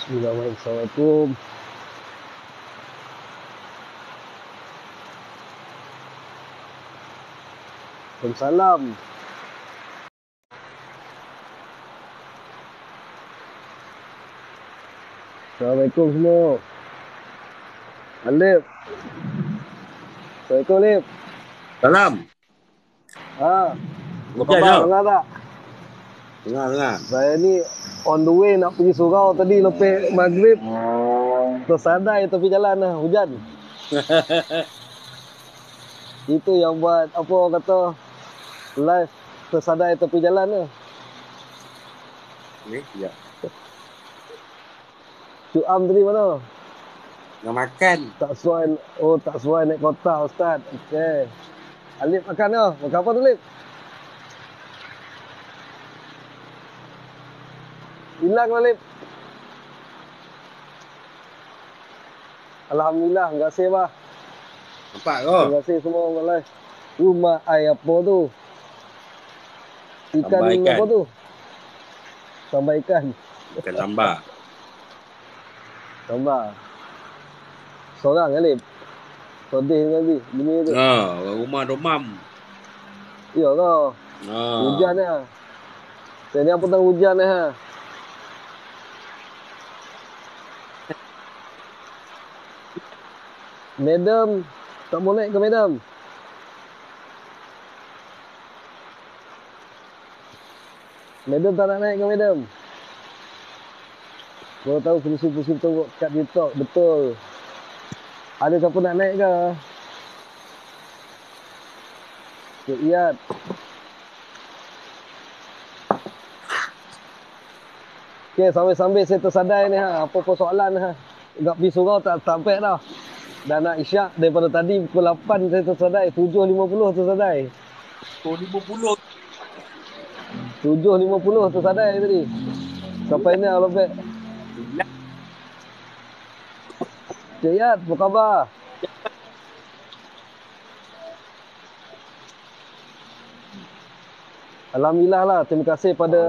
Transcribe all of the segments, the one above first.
Assalamualaikum. Waalaikumsalam. Assalamualaikum semua. Alif. Assalamualaikum Alif. Salam. Apa Hujan khabar? tak? Dengar tak? Dengar. Saya ni on the way nak pergi surau tadi lepas maghrib. Tersadai tepi jalan lah, hujan. Itu yang buat apa orang kata live tersadai tepi jalan lah. Ni, ya. Cuk Am tadi mana? Nak makan. Tak sesuai naik kota Ustaz. Okey. Alif makan ke? Makan apa tu Alif? Hilang Alif. Alhamdulillah, terima kasih bah. Nampak ke? Terima kasih semua orang live. Rumah ai apa tu? Ikan Tambah ikan. apa tu? Tambah ikan. Ikan tambah. Tambah. Seorang Alif. Sedih lagi. Bini tu. Orang rumah domam. Ya ke? Hujan lah. Saya ni apa tahu hujan lah. Madam, tak mau naik ke Madam? Madam tak nak naik ke Madam? Kalau tahu fungsi-fungsi tu kat TikTok, betul. Ada siapa nak naik ke? Cik Iyad. Okay, sambil-sambil saya tersadai ni ha. Apa-apa soalan ha. Nak pergi surau tak sampai dah. Dah nak isyak daripada tadi pukul 8 saya tersadai. 7.50 tersadai. 7.50. 7.50 tersadai tadi. Sampai ni kalau baik. Cik Yat, apa khabar? Alhamdulillah lah. Terima kasih pada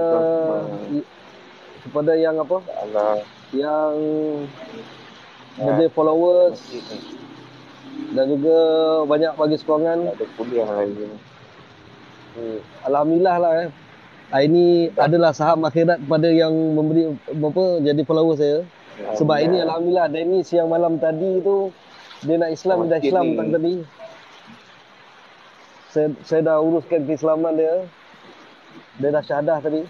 yang apa? Yang menjadi followers dan juga banyak bagi sokongan. Ada kuliah lagi. Alhamdulillah lah ini adalah saham akhirat kepada yang memberi apa jadi follower saya. Sebab ini alhamdulillah Dennis yang malam tadi tu dia nak Islam, dah Islam tak tadi. Saya dah uruskan keislaman dia. Dia dah syahadah tadi.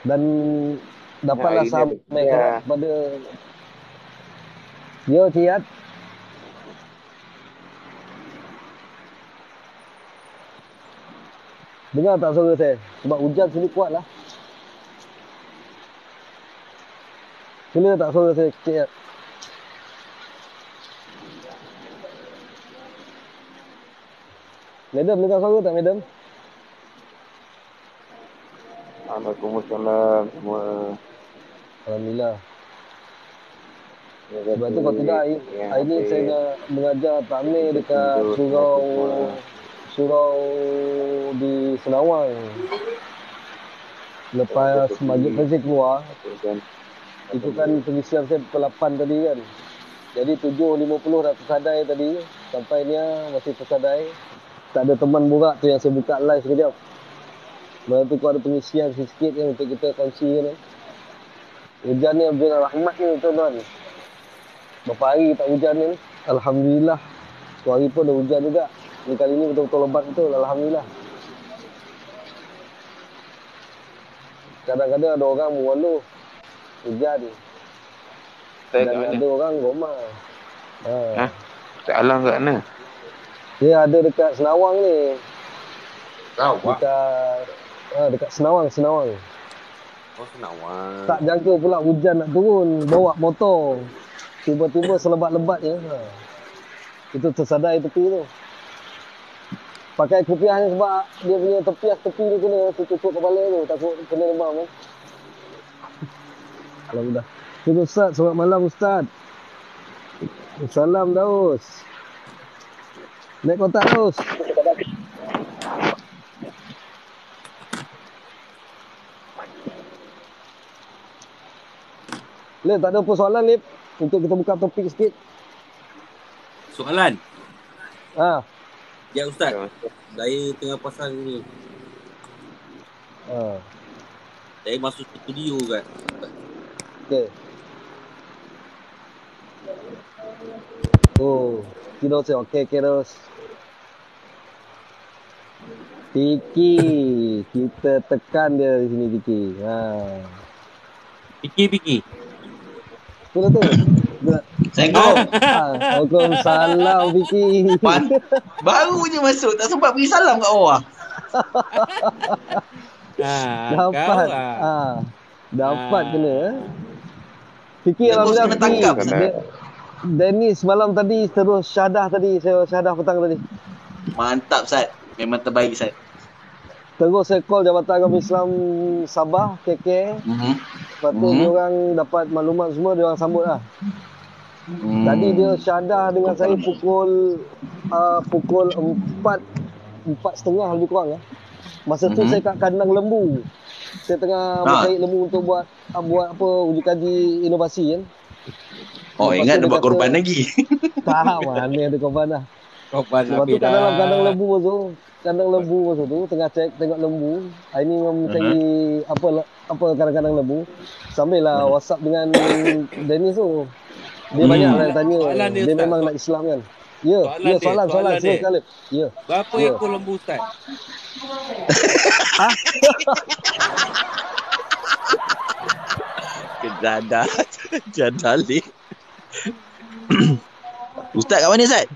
Dan dapatlah saham akhirat kepada Yo Ciat. Dengar tak suara saya? Sebab hujan sini kuat lah. Clear tak suara saya? Cik? Madam, dengar suara tak Madam? Waalaikumsalam semua. Alhamdulillah. Sebab tu kalau tidak hari ni saya nak mengajar takmir dekat surau di Senawang. Lepas maghrib saya keluar. Itu kan pengisian saya pukul 8 tadi kan. Jadi 7.50 dah tersadai tadi. Sampai ni masih tersadai. Tak ada teman borak tu yang saya buka live sekejap. Lepas tu ada pengisian sikit kan untuk kita kongsi kan. Hujan ni bin rahmat ni tuan-tuan. Berapa hari tak hujan ni. Alhamdulillah. Satu hari pun dah hujan juga. Ni kali ni betul-betul lebat betul. Alhamdulillah. Kadang-kadang ada orang mengeluh hujan. Dan ada orang rumah. Tak alang kat mana? Dia ada dekat Senawang ni. Tahu Pak. Dekat Senawang. Oh, Senawang. Tak jangka pula hujan nak turun. Bawa motor. Tiba-tiba selebat-lebat je. Itu tersadai tepi tu. Pakai kopiah ni sebab dia punya tepi ni kena tutup kepala tu. Takut kena demam kan. Alhamdulillah. Terima Ustaz. Selamat malam Ustaz. Salam Daus. Naik kotak Daus. Lip, tak ada persoalan, Lip. Untuk kita buka topik sikit. Soalan. Ha. Ya Ustaz, saya tengah pasang ni. Ha. Saya masuk studio kan. Okey. Oh, tidur saya. Okey, terus. Tiki, kita tekan dia di sini Tiki. Ha. Piki. Betul tu. Assalamualaikum. Waalaikumsalam Tiki. Baru je masuk, tak sempat beri salam kat bawah. Dapat. Dapat kena. Tiki Terus alhamdulillah kena tangkap. Dennis malam tadi terus syahadah tadi. Saya syahadah petang tadi. Mantap Ustaz. Memang terbaik Ustaz. Terus saya call Jabatan Agama Islam Sabah, KK. Lepas tu diorang dapat maklumat semua, diorang sambut lah. Tadi dia syahadah dengan saya pukul 4:30 lebih kurang. Masa tu saya kat kandang lembu. Saya tengah mencari lembu untuk buat apa, uji kaji inovasi kan. Oh, Lepas ingat tu dia dia buat kata, korban lagi. Tak, mana ada korban lah. Korban Lepas tu kat dalam kandang lembu masa tu, tengah tengok lembu. Hari ni mencari apa kadang-kadang lembu. Sambillah WhatsApp dengan Dennis tu. Dia banyak lah tanya. Dia memang nak Islam kan. Ya, soalan silakan. Ya. Berapa ekor lembu Ustaz? Jadalik. Ustaz kat mana Ustaz?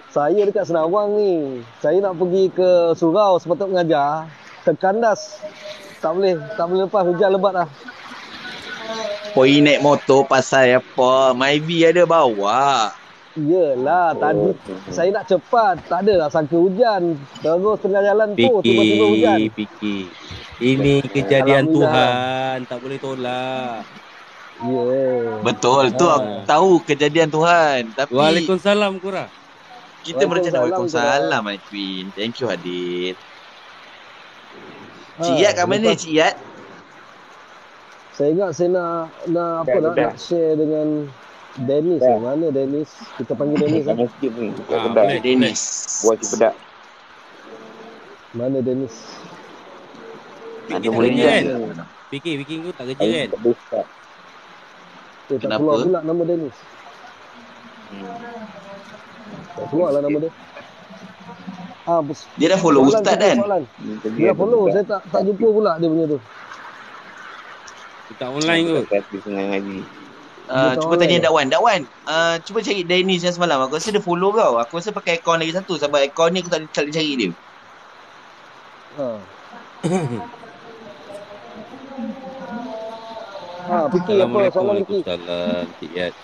Saya dekat Senawang ni. Saya nak pergi ke surau sepatut mengajar. Terkandas. Tak boleh lepas hujan lebat dah. Pergi naik motor pasal apa? Myvi ada bawa. Yelah, tadi saya nak cepat. Tak adalah sangka hujan. Terus tengah jalan tu tiba-tiba hujan. Piki. Ini kejadian Tuhan, tak boleh tolak. Yeah. Betul, tu aku tahu kejadian Tuhan. Tapi Waalaikumsalam Kura. kita bercakap Waalaikumsalam Aidwin. Thank you Adit. Cik Yat kat mana Cik Yat? Saya ingat saya nak share dengan Dennis. Mana Dennis? Kita panggil Dennis lah. Dennis. Buat pedak. Mana Dennis? Ada boleh kan? Piki kau tak kerja kan? Tak Kenapa? keluar pula nama Dennis. Tak keluar lah nama dia. Dia dah follow Ustaz kan? Dia dah follow. Saya tak jumpa pula dia punya tu. Tak online kot. Cuba tanya Dakwan. Cuba cari Dennis yang semalam. Aku rasa dia follow kau. Aku rasa pakai akaun lagi satu. Sebab akaun ni aku tak boleh cari dia. Piki apa soalan Piki? Waalaikumsalam Cik Yat.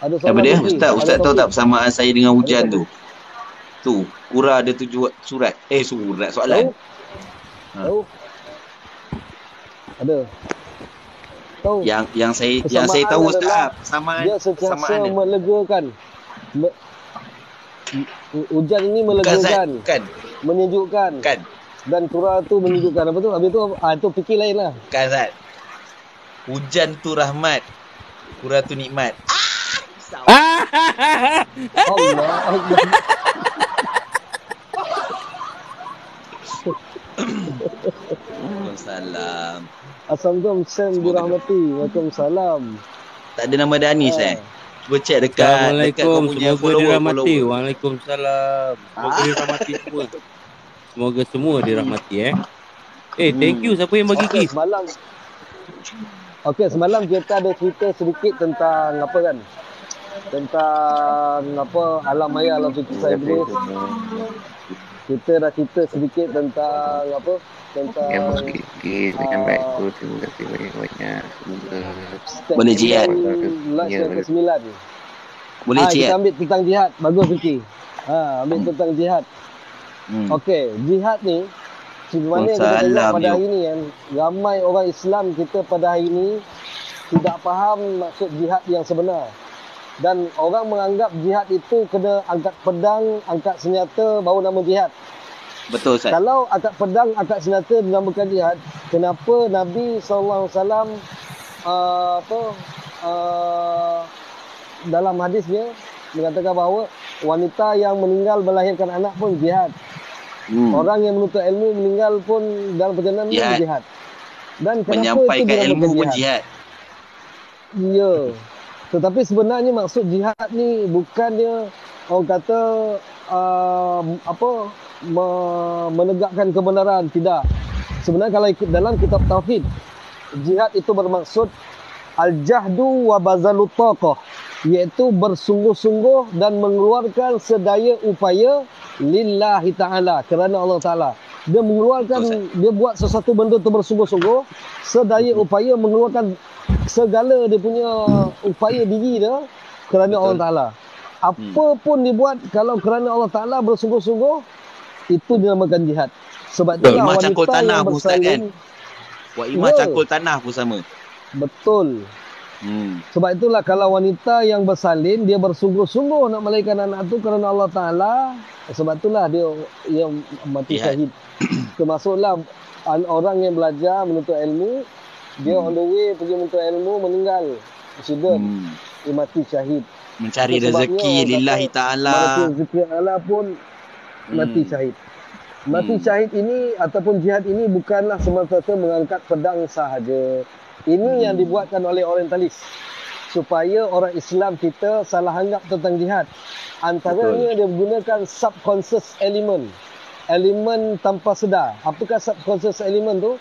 Ada soalan Apa dia? Piki? Ustaz tahu tak persamaan saya dengan hujan tu? Tu, Qura ada 7 surat. Soalan. Tahu? Ada. Tahu? Yang saya tahu Ustaz, Dia sentiasa persamaan melegakan. Hujan ini melegakan. Kan. Menyejukkan. Kan. Dan Qura tu menyejukkan. Apa tu? Habis tu fikir lain lah. Kan Ustaz. Hujan tu rahmat. Qura tu nikmat. Allah Akbar. Waalaikumsalam. Assalamualaikum Sam dirahmati. Waalaikumsalam. Tak ada nama Danis Cuba check dekat Assalamualaikum. kau punya Semoga dirahmati. follower. Waalaikumsalam. Semoga dirahmati semua. Semoga semua dirahmati thank you siapa yang bagi gift. Semalam kita ada cerita sedikit tentang apa kan? Tentang alam maya, alam fikir iblis. Kita dah cerita sedikit tentang Yang sikit dengan baik tu. Terima kasih banyak-banyak. Boleh jihad. Yang ke-9. Boleh Kita jihad. ambil tentang jihad. Bagus Fikir. Ambil tentang jihad. Okey, jihad ni sebenarnya kita tengok pada hari ni kan, ramai orang Islam kita pada hari ni tidak faham maksud jihad yang sebenar. Dan orang menganggap jihad itu kena angkat pedang, angkat senjata baru nama jihad. Betul Ustaz. Kalau angkat pedang, angkat senjata dinamakan jihad, kenapa Nabi SAW dalam hadisnya mengatakan bahawa wanita yang meninggal melahirkan anak pun jihad. Orang yang menuntut ilmu meninggal pun dalam perjalanan pun jihad. Dan kenapa menyampaikan itu ilmu pun jihad? Ya. Tetapi sebenarnya maksud jihad ni bukannya orang kata menegakkan kebenaran, tidak. Sebenarnya kalau ikut dalam kitab tauhid, jihad itu bermaksud al-jahdu wa bazalut taqah, iaitu bersungguh-sungguh dan mengeluarkan sedaya upaya lillahi ta'ala, kerana Allah Ta'ala. Dia mengeluarkan, dia buat sesuatu benda tu bersungguh-sungguh, sedaya upaya mengeluarkan segala dia punya upaya diri dia kerana Allah Ta'ala. Apa pun dibuat kalau kerana Allah Ta'ala bersungguh-sungguh, itu dinamakan jihad. Sebab itulah Imam wanita cangkul tanah yang pun Ustaz kan? bersalin, Buat imam cangkul tanah pun sama. betul. Sebab itulah kalau wanita yang bersalin, dia bersungguh-sungguh nak melahirkan anak tu kerana Allah Ta'ala, sebab itulah dia yang mati syahid. Termasuklah orang yang belajar menuntut ilmu, dia on the way pergi menuntut ilmu, meninggal accident, dia mati syahid. Mencari Itu sebabnya rezeki lillahi ta'ala. Mencari rezeki Allah pun mati syahid. Mati syahid ini ataupun jihad ini bukanlah semata-mata mengangkat pedang sahaja. Ini yang dibuatkan oleh orientalis supaya orang Islam kita salah anggap tentang jihad. Antaranya dia menggunakan subconscious element, elemen tanpa sedar. Apakah subconscious element tu?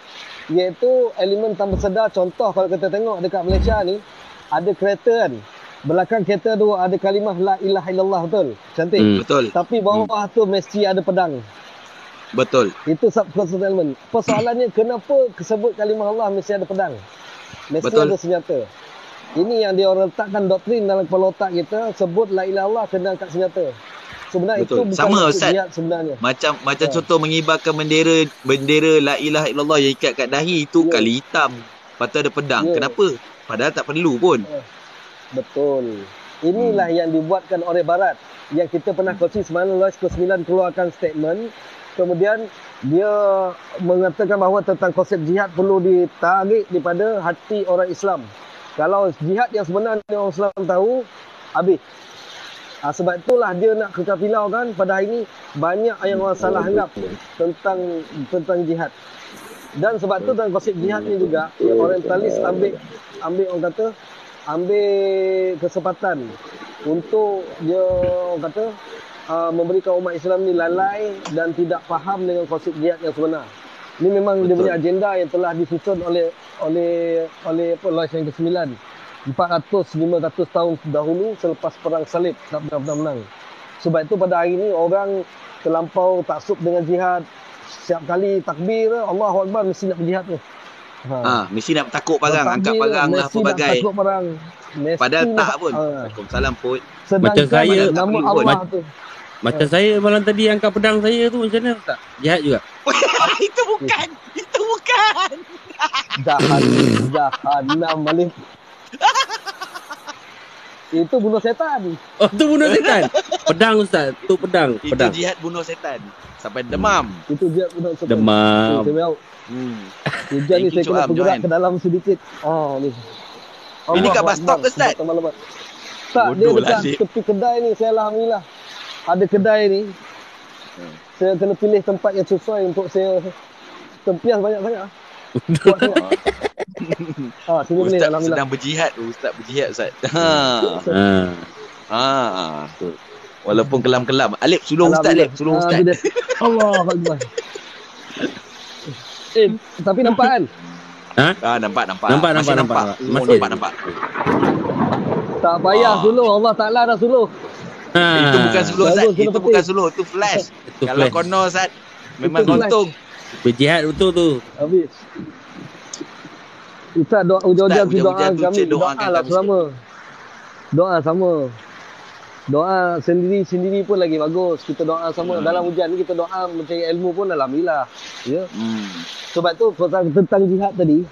Iaitu elemen tanpa sedar. Contoh kalau kita tengok dekat Malaysia ni, ada kereta kan, belakang kereta tu ada kalimah la ilaha illallah, betul? Cantik. Betul. Tapi bawah tu mesti ada pedang. Betul. Itu subconscious element. Persoalannya kenapa sebut kalimah Allah mesti ada pedang? Mesti Betul. ada senjata. Ini yang dia orang letakkan doktrin dalam kepala otak kita, sebut la ilaha illallah kena angkat senjata. Sebenarnya Betul. itu bukan Sama, maksud Ustaz. jihad sebenarnya. Macam contoh mengibarkan bendera la ilaha illallah yang ikat kat dahi itu kali hitam. Lepas tu ada pedang. Kenapa? Padahal tak perlu pun. Betul. Inilah yang dibuatkan oleh Barat. Yang kita pernah kongsi semalam, Lois ke-9 keluarkan statement. Kemudian dia mengatakan bahawa tentang konsep jihad perlu ditarik daripada hati orang Islam. Kalau jihad yang sebenarnya orang Islam tahu, habis. Sebab itulah dia nak kekafilau kan, pada hari ini banyak yang orang salah anggap tentang jihad. Dan sebab tu dalam konsep jihad ni juga, orientalis ambil orang kata, ambil kesempatan untuk dia orang kata memberikan umat Islam ni lalai dan tidak faham dengan konsep jihad yang sebenar. Ini memang dia punya agenda yang telah disusun oleh Lois yang ke-9. 400-500 tahun dahulu selepas perang salib, tak pernah menang. Sebab itu pada hari ini orang terlampau taksub dengan jihad. Setiap kali takbir, Allahu Akbar mesti nak berjihad tu. Mesti nak takut parang, angkat parang lah apa bagai. Takut parang. Padahal tak pun. Waalaikumsalam pun. Macam saya, nama Allah tu. Macam saya malam tadi angkat pedang saya tu macam mana tak? Jihad juga. Itu bukan. Jahanam balik. Itu bunuh setan. Oh, tu bunuh setan. Pedang Ustaz, tu pedang. Itu jihad bunuh setan. Sampai demam. Itu jihad bunuh setan. Demam. Hujan ni saya kena bergerak ke dalam sedikit. Ni. Ini kat bus stop ke Ustaz? Tak, dia dekat tepi kedai ni. Saya alhamdulillah ada kedai ni. Saya kena pilih tempat yang sesuai untuk saya tempias banyak-banyak. Sini boleh Ustaz alhamdulillah. sedang berjihad. Ustaz berjihad Ustaz. Walaupun kelam-kelam. Alip sulung Ustaz, Alip sulung Ustaz. Allah Akbar. Tapi nampak kan? Nampak. Masih nampak. Masih Nampak. Tak payah suluh, Allah Ta'ala dah suluh. Itu bukan suluh Ustaz. Bagus, Itu bukan suluh, itu flash. Itu Kalau flash. kono Ustaz, memang Itu flash. untung. Berjihad betul tu. Habis. Ustaz doa hujung-hujung Ustaz, doa hujung-hujung kami, tu doakan doa lah kami sama. Doa sama. Doa sendiri-sendiri pun lagi bagus. Kita doa sama. Dalam hujan ni kita doa mencari ilmu pun alhamdulillah. Ya. Sebab tu tentang jihad tadi,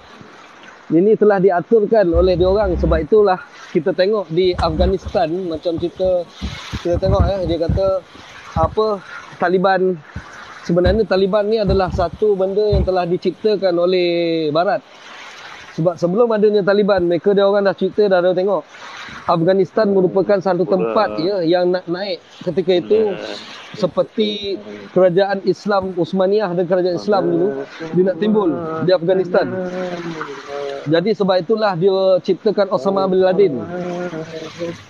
ini telah diaturkan oleh diorang. Sebab itulah kita tengok di Afghanistan, macam kita tengok dia kata apa, Taliban. Sebenarnya Taliban ni adalah satu benda yang telah diciptakan oleh Barat Sebab sebelum adanya Taliban, mereka dia orang dah cerita, dah ada tengok. Afghanistan merupakan satu tempat ya yang nak naik ketika itu seperti kerajaan Islam Uthmaniyah dan kerajaan Islam dulu dia nak timbul di Afghanistan. Jadi sebab itulah dia ciptakan Osama bin Laden.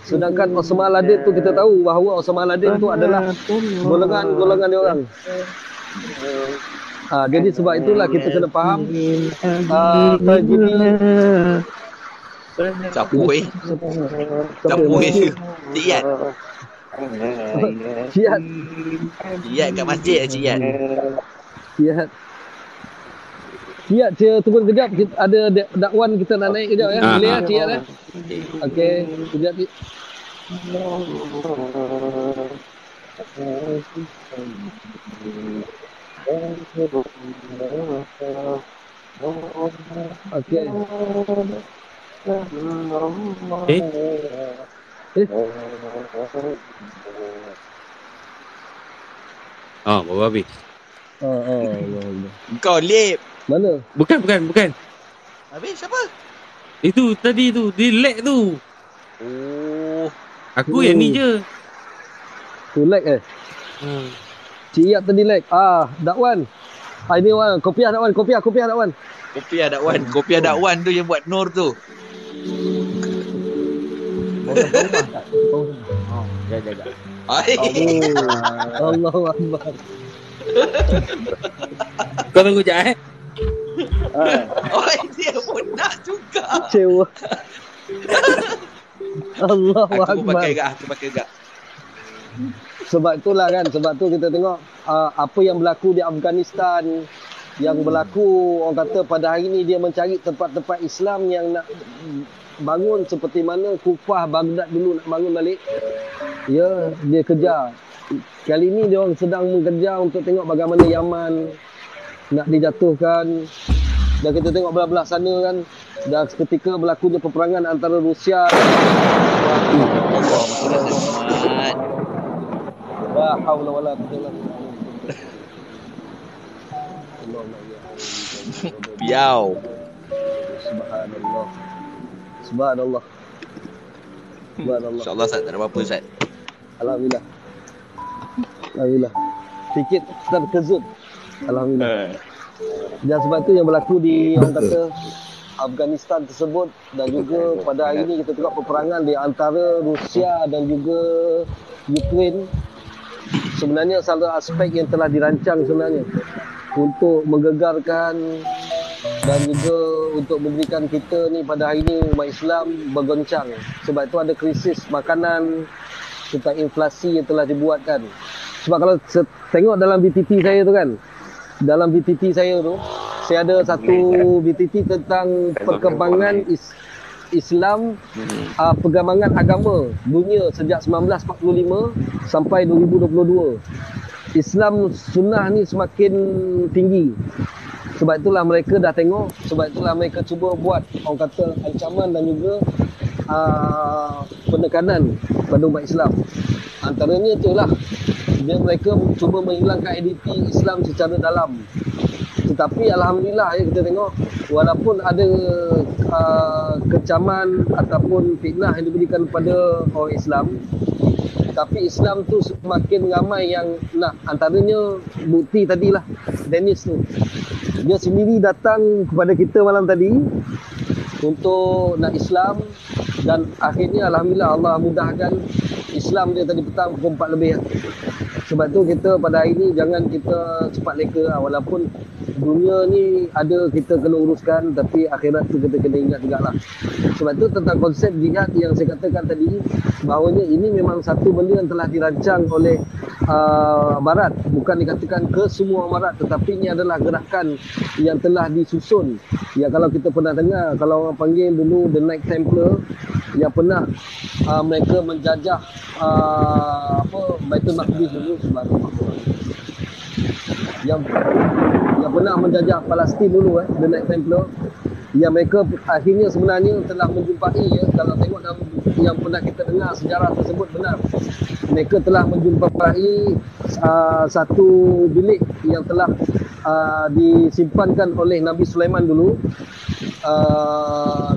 Sedangkan Osama bin Laden tu kita tahu bahawa Osama bin Laden tu adalah golongan dia orang. Jadi sebab itulah kita kena faham tragedi Capu Cik Yat. Jihad. Yat kat masjid Cik Yat. Jihad. Jihad, saya turun kejap. Ada dakwan kita nak naik kejap ya. Boleh ya Cik Yat ya? Okey, kejap. Okey. Baru habis. Kau lip. Mana? Bukan. Habis siapa? Itu tadi tu, dia lag tu. Oh. Aku yang ni je. Tu lag Cik Yat tadi lag. Dakwan. Ini orang kopiah dakwan, kopiah dakwan. Kopiah dakwan tu yang buat Nur tu. Jaga. Allahu Akbar. Kau tunggu jap Dia pun nak juga. Kecewa. Allahu Aku Akbar. pakai gak. Sebab itulah kan, sebab tu kita tengok apa yang berlaku di Afghanistan, yang berlaku orang kata pada hari ni dia mencari tempat-tempat Islam yang nak bangun seperti mana Kufah Baghdad dulu nak bangun balik. Ya, dia kejar. Kali ni dia orang sedang mengejar untuk tengok bagaimana Yaman nak dijatuhkan. Dan kita tengok belah-belah sana kan, dah seketika berlakunya peperangan antara Rusia la haula wala quwwata illa billah. Piau. Subhanallah. InsyaAllah Ustaz, tak ada apa-apa Ustaz. Alhamdulillah. Sikit terkejut. Alhamdulillah. Dan sebab tu yang berlaku di orang kata Afghanistan tersebut, dan juga pada hari ini kita tengok peperangan di antara Rusia dan juga Ukraine. Sebenarnya salah aspek yang telah dirancang sebenarnya untuk menggegarkan dan juga untuk memberikan kita ni pada hari ini umat Islam bergoncang. Sebab itu ada krisis makanan serta inflasi yang telah dibuatkan. Sebab kalau tengok dalam BTT saya tu kan, saya ada satu BTT tentang perkembangan Islam, perkembangan agama dunia sejak 1945 sampai 2022. Islam sunnah ni semakin tinggi. Sebab itulah mereka dah tengok, sebab itulah mereka cuba buat orang kata ancaman dan juga penekanan pada umat Islam. Antaranya itulah mereka cuba menghilangkan identiti Islam secara dalam. Tetapi alhamdulillah ya, kita tengok walaupun ada kecaman ataupun fitnah yang diberikan kepada orang Islam, tapi Islam tu semakin ramai yang nak. Antaranya bukti tadilah Dennis tu, dia sendiri datang kepada kita malam tadi untuk nak Islam, dan akhirnya alhamdulillah Allah mudahkan Islam dia tadi petang pukul 4 lebih. Sebab tu kita pada hari ni jangan kita cepat leka walaupun dunia ni ada kita kena uruskan, tapi akhirat tu kita kena ingat juga lah. Sebab tu tentang konsep jihad yang saya katakan tadi, bahawanya ini memang satu benda yang telah dirancang oleh Barat. Bukan dikatakan ke semua Barat, tetapi ini adalah gerakan yang telah disusun. Ya, kalau kita pernah dengar, kalau orang panggil dulu The Knight Templar, yang pernah mereka menjajah Baitul Maqdis dulu, yang pernah menjajah Palestin dulu, The Knight Templar, yang mereka akhirnya sebenarnya telah menjumpai, kalau tengok dalam yang pernah kita dengar sejarah tersebut benar, mereka telah menjumpai satu bilik yang telah disimpankan oleh Nabi Sulaiman dulu,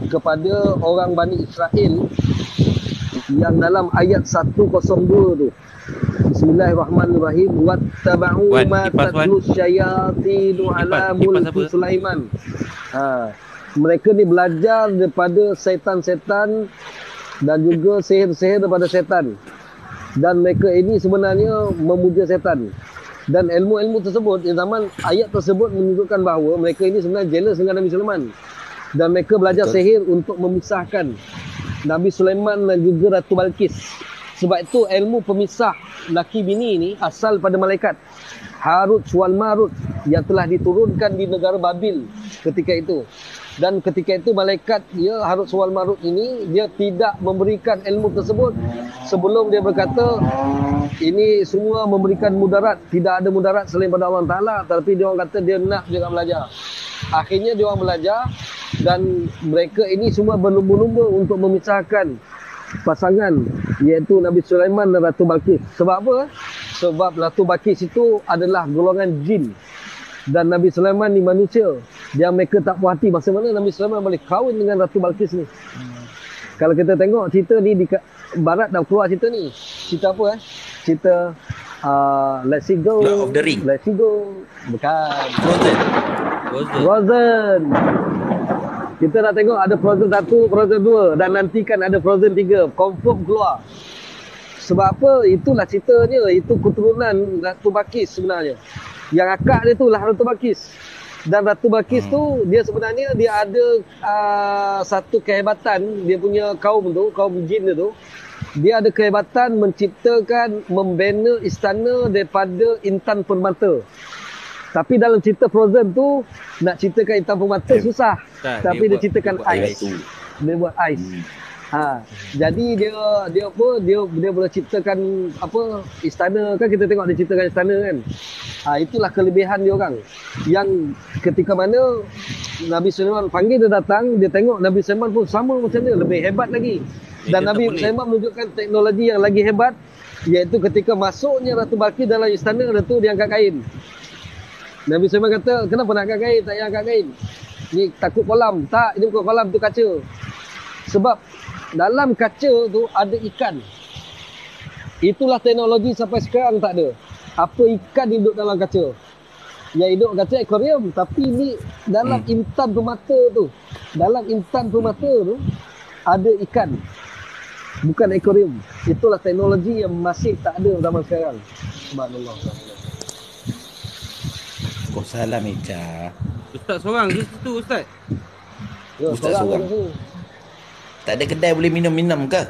kepada orang Bani Israel yang dalam ayat 102 tu. Bismillahirrahmanirrahim. Wattaba'u Wan, ma kipas, Wan. tatlu syayatinu ala Kipas mulki apa? Sulaiman. Mereka ni belajar daripada setan-setan dan juga sihir-sihir daripada setan. Dan mereka ini sebenarnya memuja setan. Dan ilmu-ilmu tersebut, di zaman ayat tersebut menunjukkan bahawa mereka ini sebenarnya jealous dengan Nabi Sulaiman. Dan mereka belajar sihir untuk memisahkan Nabi Sulaiman dan juga Ratu Balqis. Sebab itu ilmu pemisah laki bini ini asal pada malaikat Harut wal Marut yang telah diturunkan di negara Babil ketika itu. Dan ketika itu malaikat Harut wal Marut ini dia tidak memberikan ilmu tersebut sebelum dia berkata ini semua memberikan mudarat. Tidak ada mudarat selain pada Allah Ta'ala. Tapi dia orang kata dia nak juga belajar. Akhirnya dia orang belajar dan mereka ini semua berlumba-lumba untuk memisahkan pasangan iaitu Nabi Sulaiman dan Ratu Balqis. Sebab apa? Sebab Ratu Balqis itu adalah golongan jin dan Nabi Sulaiman ni manusia. Yang mereka tak puas hati masa mana Nabi Sulaiman boleh kahwin dengan Ratu Balqis ni. Kalau kita tengok cerita ni di barat dah keluar cerita ni. Cerita apa Cerita Let's See Go. Lord of the Ring. Let's See Go. Bukan. Frozen. Frozen. Kita nak tengok ada Frozen 1, Frozen 2 dan nantikan ada Frozen 3. Confirm keluar. Sebab apa? Itulah ceritanya. Itu keturunan Ratu Balqis sebenarnya. Yang akak dia tu lah Ratu Balqis. Dan Ratu Balqis tu dia sebenarnya dia ada satu kehebatan. Dia punya kaum tu, kaum jin dia tu. Dia ada kehebatan menciptakan, membina istana daripada intan permata. Tapi dalam cerita Frozen tu nak ceritakan intan permata susah. Tapi dia ceritakan ais. Dia buat ais. Jadi dia boleh ciptakan apa istana kan, kita tengok dia ciptakan istana kan. Itulah kelebihan dia orang. Yang ketika mana Nabi Sulaiman panggil dia datang, dia tengok Nabi Sulaiman pun sama macam dia, lebih hebat lagi. Dan Nabi Sulaiman menunjukkan teknologi yang lagi hebat, iaitu ketika masuknya Ratu Balqis dalam istana dia tu dia angkat kain. Nabi Sulaiman kata, kenapa nak angkat kain? Tak payah angkat kain. Ni takut kolam. Tak, ini bukan kolam, tu kaca. Sebab dalam kaca tu ada ikan. Itulah teknologi sampai sekarang tak ada. Apa ikan hidup dalam kaca? Yang hidup kaca akuarium. Tapi ni dalam intan permata tu. Dalam intan permata tu ada ikan. Bukan akuarium. Itulah teknologi yang masih tak ada zaman sekarang. Subhanallah. Kau salam Echa. Ustaz seorang di situ Ustaz. Ya, Ustaz seorang. Tak ada kedai boleh minum-minum ke?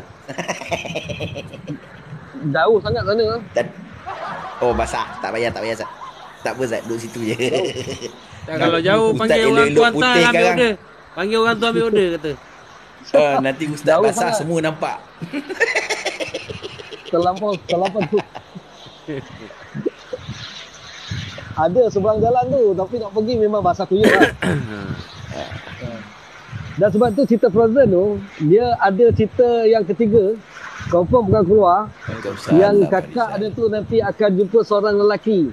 Jauh sangat sana. Oh basah. Tak payah Zat. Tak apa Zat, duduk situ je. Kalau jauh Ustaz panggil orang tu elok-elok hantar putih ambil sekarang. order. Panggil orang tu ambil order kata. Nanti Ustaz Jauh basah sangat. semua nampak. Terlampau tu. Ada seberang jalan tu, tapi nak pergi memang basah kuyup lah. Dan sebab tu cerita Frozen tu, dia ada cerita yang ketiga, confirm bukan keluar, yang kakak dia tu nanti akan jumpa seorang lelaki.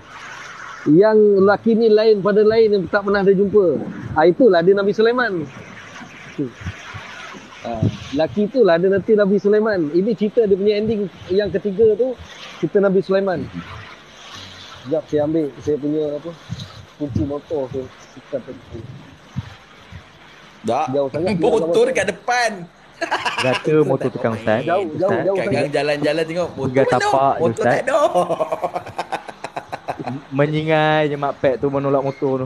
Yang lelaki ni lain pada lain yang tak pernah dia jumpa. Itulah dia Nabi Sulaiman. Lelaki itulah dia nanti Nabi Sulaiman. Ini cerita dia punya ending yang ketiga tu, cerita Nabi Sulaiman. Sekejap saya ambil saya punya apa kunci motor tu. Tak. Jauh sangat. Motor dekat depan. Kata motor tukang Ustaz. Jauh Kadang sangat. jalan-jalan tengok motor Pegang mana? tapak je, Motor Ustaz. tak ada. Menyingai je mak pek tu menolak motor tu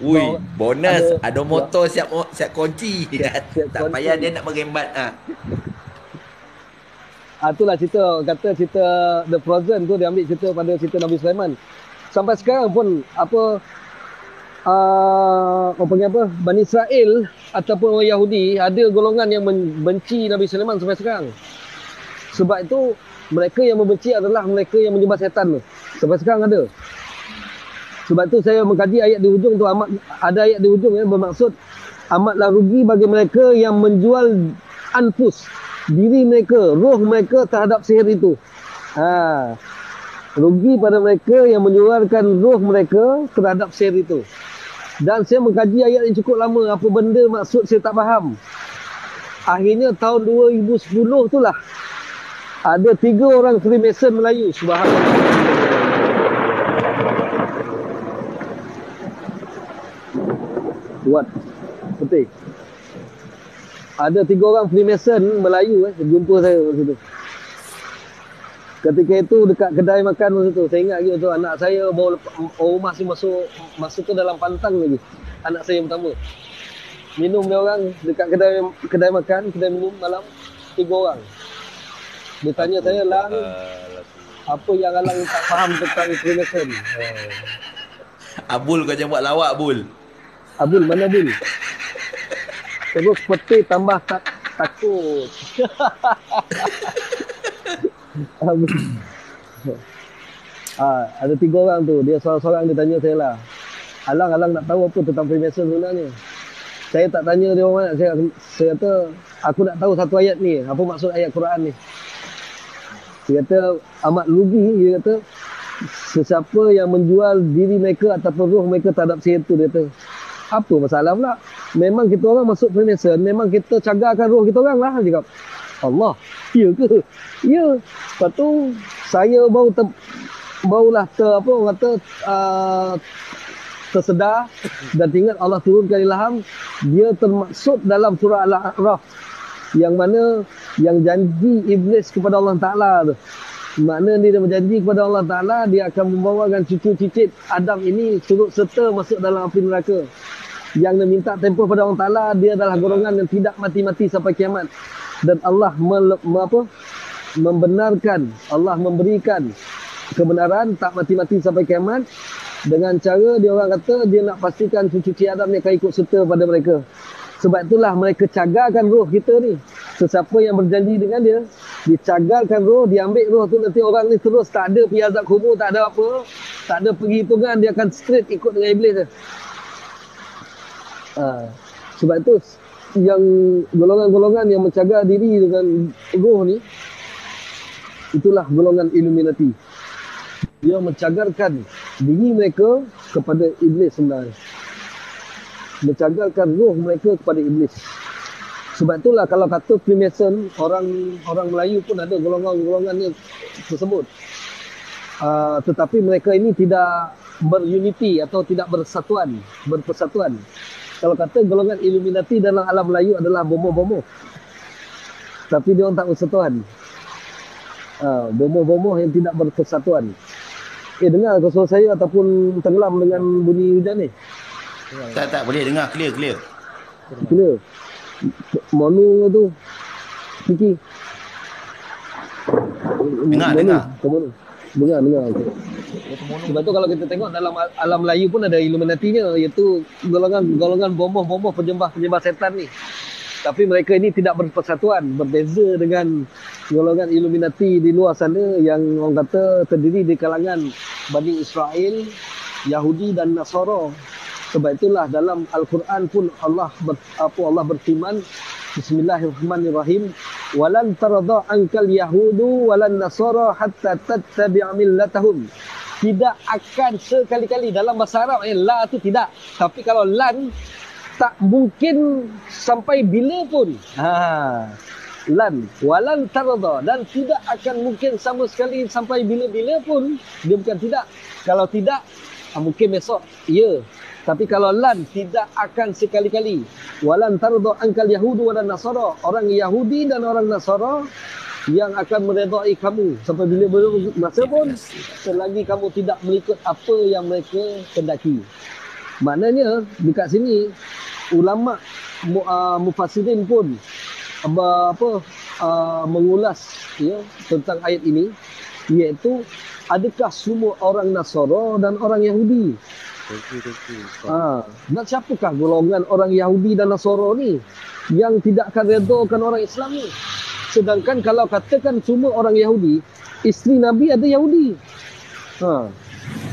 Ui, bonus. ada- Ada motor siap kunci. Tak kunci. payah dia nak berembat. Itulah cerita, kata cerita The Frozen tu dia ambil cerita pada cerita Nabi Sulaiman. Sampai sekarang pun apa orang panggil apa? Bani Israel ataupun orang Yahudi ada golongan yang membenci Nabi Sulaiman sampai sekarang. Sebab itu mereka yang membenci adalah mereka yang menyembah setan tu. Sampai sekarang ada. Sebab tu saya mengkaji ayat di hujung tu, ada ayat di hujung yang bermaksud amatlah rugi bagi mereka yang menjual anfus, diri mereka, roh mereka terhadap sihir itu. Rugi pada mereka yang menjualkan roh mereka terhadap sihir itu. Dan saya mengkaji ayat yang cukup lama. Apa benda maksud saya tak faham. Akhirnya tahun 2010 tu lah. Ada 3 orang Freemason Melayu. Subhanallah. Buat. Betul. Ada 3 orang Freemason Melayu jumpa saya waktu tu. Ketika itu dekat kedai makan waktu tu. Saya ingat gitu anak saya bawa rumah masuk tu dalam pantang lagi. Anak saya yang pertama. Minum dia orang dekat kedai makan, kedai minum malam 3 orang. Dia tanya saya, "Lang, apa yang Alang tak faham tentang Freemason?" Abul kau jangan buat lawak, Bul. Abul, mana Abul? Terus peti tambah takut. Abul. Ada 3 orang tu. Dia seorang-seorang dia tanya saya lah. Alang nak tahu apa tentang Freemason sebenarnya? Saya tak tanya dia orang mana. Saya kata, aku nak tahu satu ayat ni. Apa maksud ayat Quran ni? Dia kata, amat rugi. Dia kata, sesiapa yang menjual diri mereka ataupun roh mereka terhadap sihir tu. Dia kata, apa masalah pula? Memang kita orang masuk Freemason, memang kita cagarkan roh kita orang lah. Dia kata, Allah, ya ke? Ya. Lepas tu, saya barulah tersedar dan ingat Allah turunkan ilham. Dia termaksud dalam surah Al-A'raf yang mana yang janji iblis kepada Allah Ta'ala tu. Makna dia berjanji kepada Allah Ta'ala dia akan membawakan cucu-cicit Adam ini turut serta masuk dalam api neraka. Yang dia minta tempoh pada Allah Ta'ala dia adalah golongan yang tidak mati-mati sampai kiamat. Dan Allah membenarkan, Allah memberikan kebenaran tak mati-mati sampai kiamat. Dengan cara dia orang kata dia nak pastikan cucu Adam ni akan ikut serta pada mereka. Sebab itulah mereka cagarkan roh kita ni. Sesiapa yang berjanji dengan dia, dicagarkan roh, diambil roh tu nanti orang ni terus tak ada pergi azab kubur, tak ada apa, tak ada perhitungan, dia akan straight ikut dengan iblis je. Sebab itu yang golongan-golongan yang mencagar diri dengan roh ni, itulah golongan Illuminati. Dia mencagarkan diri mereka kepada iblis sebenarnya. Mencagarkan roh mereka kepada iblis. Sebab itulah kalau kata Freemason, orang Melayu pun ada golongan-golongan tersebut. Tetapi mereka ini tidak berunity atau tidak berpersatuan. Kalau kata golongan Illuminati dalam alam Melayu adalah bomoh-bomoh. Tapi dia orang tak bersatuan. Bomoh-bomoh yang tidak berpersatuan. Dengar kau suara saya ataupun tenggelam dengan bunyi hujan ni? Tak boleh dengar clear. Clear. Mono tu. Kiki. Dengar. Dengar. Sebab tu kalau kita tengok dalam alam Melayu pun ada Illuminatinya, iaitu golongan bomoh-bomoh penyembah setan ni. Tapi mereka ini tidak berpersatuan, berbeza dengan golongan Illuminati di luar sana yang orang kata terdiri di kalangan Bani Israel, Yahudi dan Nasara. Sebab itulah dalam Al-Quran pun Allah berfirman, Bismillahirrahmanirrahim, walan tarda ankal yahudu walan nasara hatta tattabi'a millatahum. Tidak akan sekali-kali dalam bahasa Arab la tu tidak. Tapi kalau lan tak mungkin sampai bila pun. Lan walan tarda, dan tidak akan mungkin sama sekali sampai bila-bila pun. Dia bukan tidak. Kalau tidak mungkin besok. Ya. Tapi kalau lan tidak akan sekali-kali. Walan tarda ankal yahudu walan nasara. Orang Yahudi dan orang Nasara yang akan meredai kamu sampai bila-bila masa pun selagi kamu tidak mengikut apa yang mereka kendaki. Maknanya dekat sini ulama mufassirin pun mengulas tentang ayat ini, iaitu adakah semua orang Nasara dan orang Yahudi? Dan siapakah golongan orang Yahudi dan Nasara ni yang tidak akan redakan orang Islam ni? Sedangkan kalau katakan semua orang Yahudi, isteri Nabi ada Yahudi.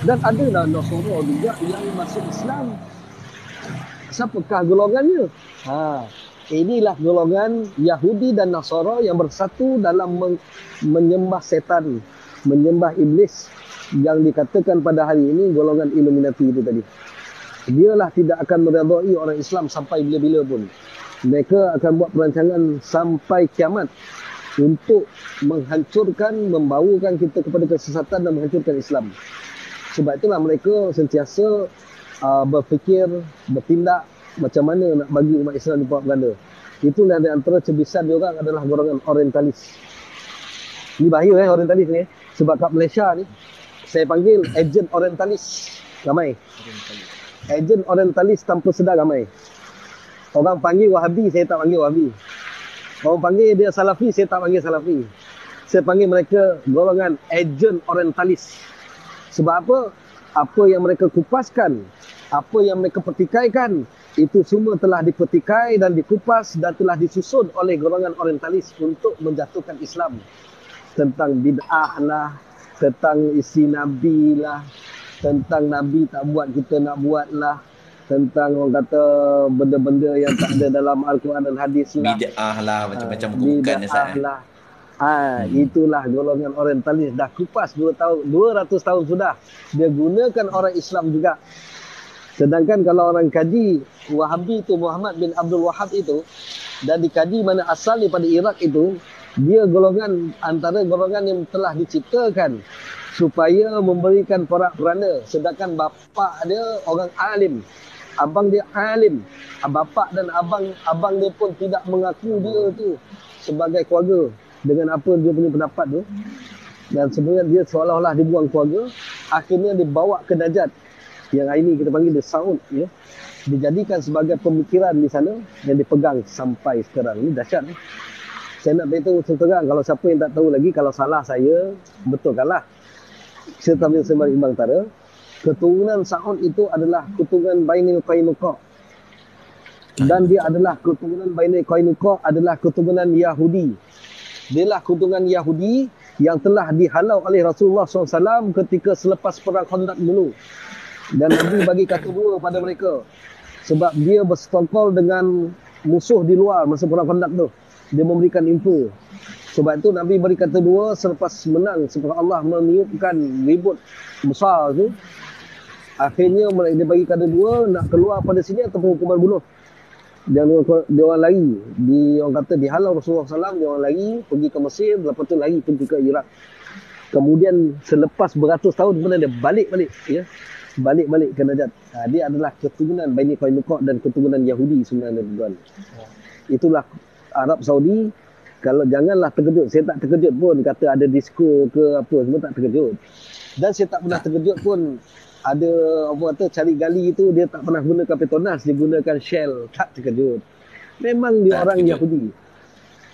Dan ada Nasara juga yang masuk Islam. Siapakah golongannya? Inilah golongan Yahudi dan Nasara yang bersatu dalam menyembah setan, menyembah iblis, yang dikatakan pada hari ini golongan Illuminati itu tadi. dialah tidak akan meredai orang Islam sampai bila-bila pun. Mereka akan buat perancangan sampai kiamat untuk menghancurkan, membawakan kita kepada kesesatan dan menghancurkan Islam. Sebab itulah mereka sentiasa berfikir, bertindak macam mana nak bagi umat Islam di propaganda. Itulah di antara cebisan diorang adalah golongan orientalis. Ni bahaya orientalis ni. Sebab kat Malaysia ni, saya panggil ejen orientalis ramai. Ejen orientalis tanpa sedar ramai. Orang panggil Wahabi, saya tak panggil Wahabi. Orang panggil dia Salafi, saya tak panggil Salafi. Saya panggil mereka golongan ejen orientalis. Sebab apa? Apa yang mereka kupaskan, apa yang mereka pertikaikan, itu semua telah dipetikai dan dikupas dan telah disusun oleh golongan orientalis untuk menjatuhkan Islam. Tentang bid'ah lah, tentang isi Nabi lah, tentang Nabi tak buat, kita nak buat lah, tentang orang kata benda-benda yang tak ada dalam Al-Quran dan hadis lah. Bid'ah lah, macam-macam bukan Bid'ah lah. Itulah golongan orientalis. Dah kupas 200 tahun sudah. Dia gunakan orang Islam juga. Sedangkan kalau orang kaji Wahabi itu, Muhammad bin Abdul Wahab itu, dan dikaji mana asal daripada Iraq itu, dia golongan antara golongan yang telah diciptakan supaya memberikan porak-poranda. Sedangkan bapa dia orang alim, abang dia alim, bapa dan abang dia pun tidak mengaku dia tu sebagai keluarga dengan apa dia punya pendapat tu. Dan sebenarnya dia seolah-olah dibuang keluarga, akhirnya dibawa ke Najat, yang hari ini kita panggil The Saud, ya. Dijadikan sebagai pemikiran di sana yang dipegang sampai sekarang. Ini dahsyat ni. Saya nak beritahu terang, kalau siapa yang tak tahu lagi, kalau salah saya, betulkanlah. Saya tampil sembari imbang tara. Keturunan Saud itu adalah keturunan Bainil Qainuqa. Dan dia adalah keturunan Bainil Qainuqa adalah keturunan Yahudi. Dialah keturunan Yahudi yang telah dihalau oleh Rasulullah SAW ketika selepas perang Khandaq dulu. Dan Nabi bagi kata dua pada mereka. Sebab dia bersekongkol dengan musuh di luar masa perang Khandaq tu. Dia memberikan info. Sebab itu Nabi beri kata dua selepas menang, setelah Allah meniupkan ribut besar tu. Akhirnya dia bagi kata dua, nak keluar pada sini ataupun hukuman bunuh. Dia orang lari. Orang kata dihalau Rasulullah SAW, dia orang lari pergi ke Mesir, lepas tu lari pergi ke Iraq. Kemudian selepas beratus tahun kemudian dia balik-balik, ya. Balik-balik ke Najat. Dia adalah keturunan Bani Qainuqa dan keturunan Yahudi sebenarnya, tuan. Itulah Arab Saudi. Kalau janganlah terkejut, saya tak terkejut pun kata ada disko ke apa, semua tak terkejut. Dan saya tak pernah terkejut pun ada apa kata cari gali itu dia tak pernah gunakan Petronas, dia gunakan Shell, tak terkejut. Memang dia orang Yahudi.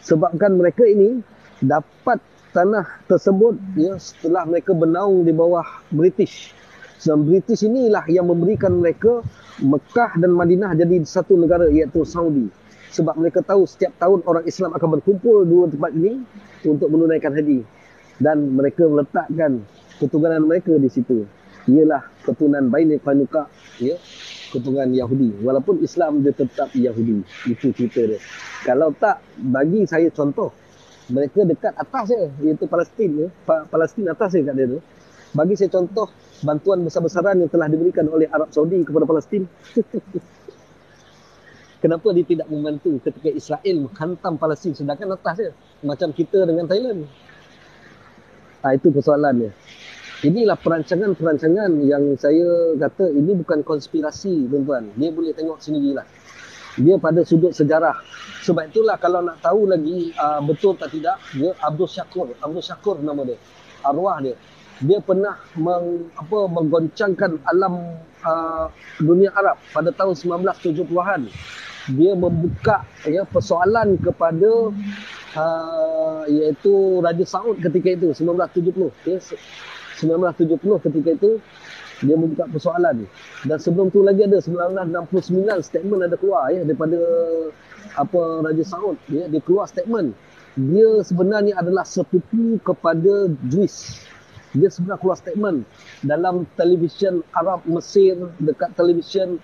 Sebabkan mereka ini dapat tanah tersebut, ya, setelah mereka bernaung di bawah British. Dan British inilah yang memberikan mereka Mekah dan Madinah jadi satu negara, iaitu Saudi. Sebab mereka tahu setiap tahun orang Islam akan berkumpul dua tempat ini untuk menunaikan haji. Dan mereka meletakkan keturunan mereka di situ. Ialah keturunan Bainil Qainuqa, ya, keturunan Yahudi. Walaupun Islam dia tetap Yahudi. Itu cerita dia. Kalau tak, bagi saya contoh. Mereka dekat atas je, iaitu Palestin, ya. Palestin atas je kat dia tu. Bagi saya contoh bantuan besar-besaran yang telah diberikan oleh Arab Saudi kepada Palestin. Kenapa dia tidak membantu ketika Israel menghantam Palestin sedangkan atas dia? Macam kita dengan Thailand. Itu persoalannya. Inilah perancangan-perancangan yang saya kata ini bukan konspirasi, tuan-tuan. Dia boleh tengok sendirilah. Dia pada sudut sejarah. Sebab itulah kalau nak tahu lagi betul tak tidak, dia Abdul Shakur nama dia. Arwah dia. Dia pernah menggoncangkan alam dunia Arab pada tahun 1970-an. Dia membuka, ya, persoalan kepada iaitu Raja Saud ketika itu 1970, ya, 1970 ketika itu dia membuka persoalan. Dan sebelum tu lagi ada 1969 statement ada keluar, ya, daripada Raja Saud, ya, dia keluar statement. Dia sebenarnya adalah sepupu kepada Jewish. Dia sebenarnya keluar statement dalam televisyen Arab Mesir, dekat televisyen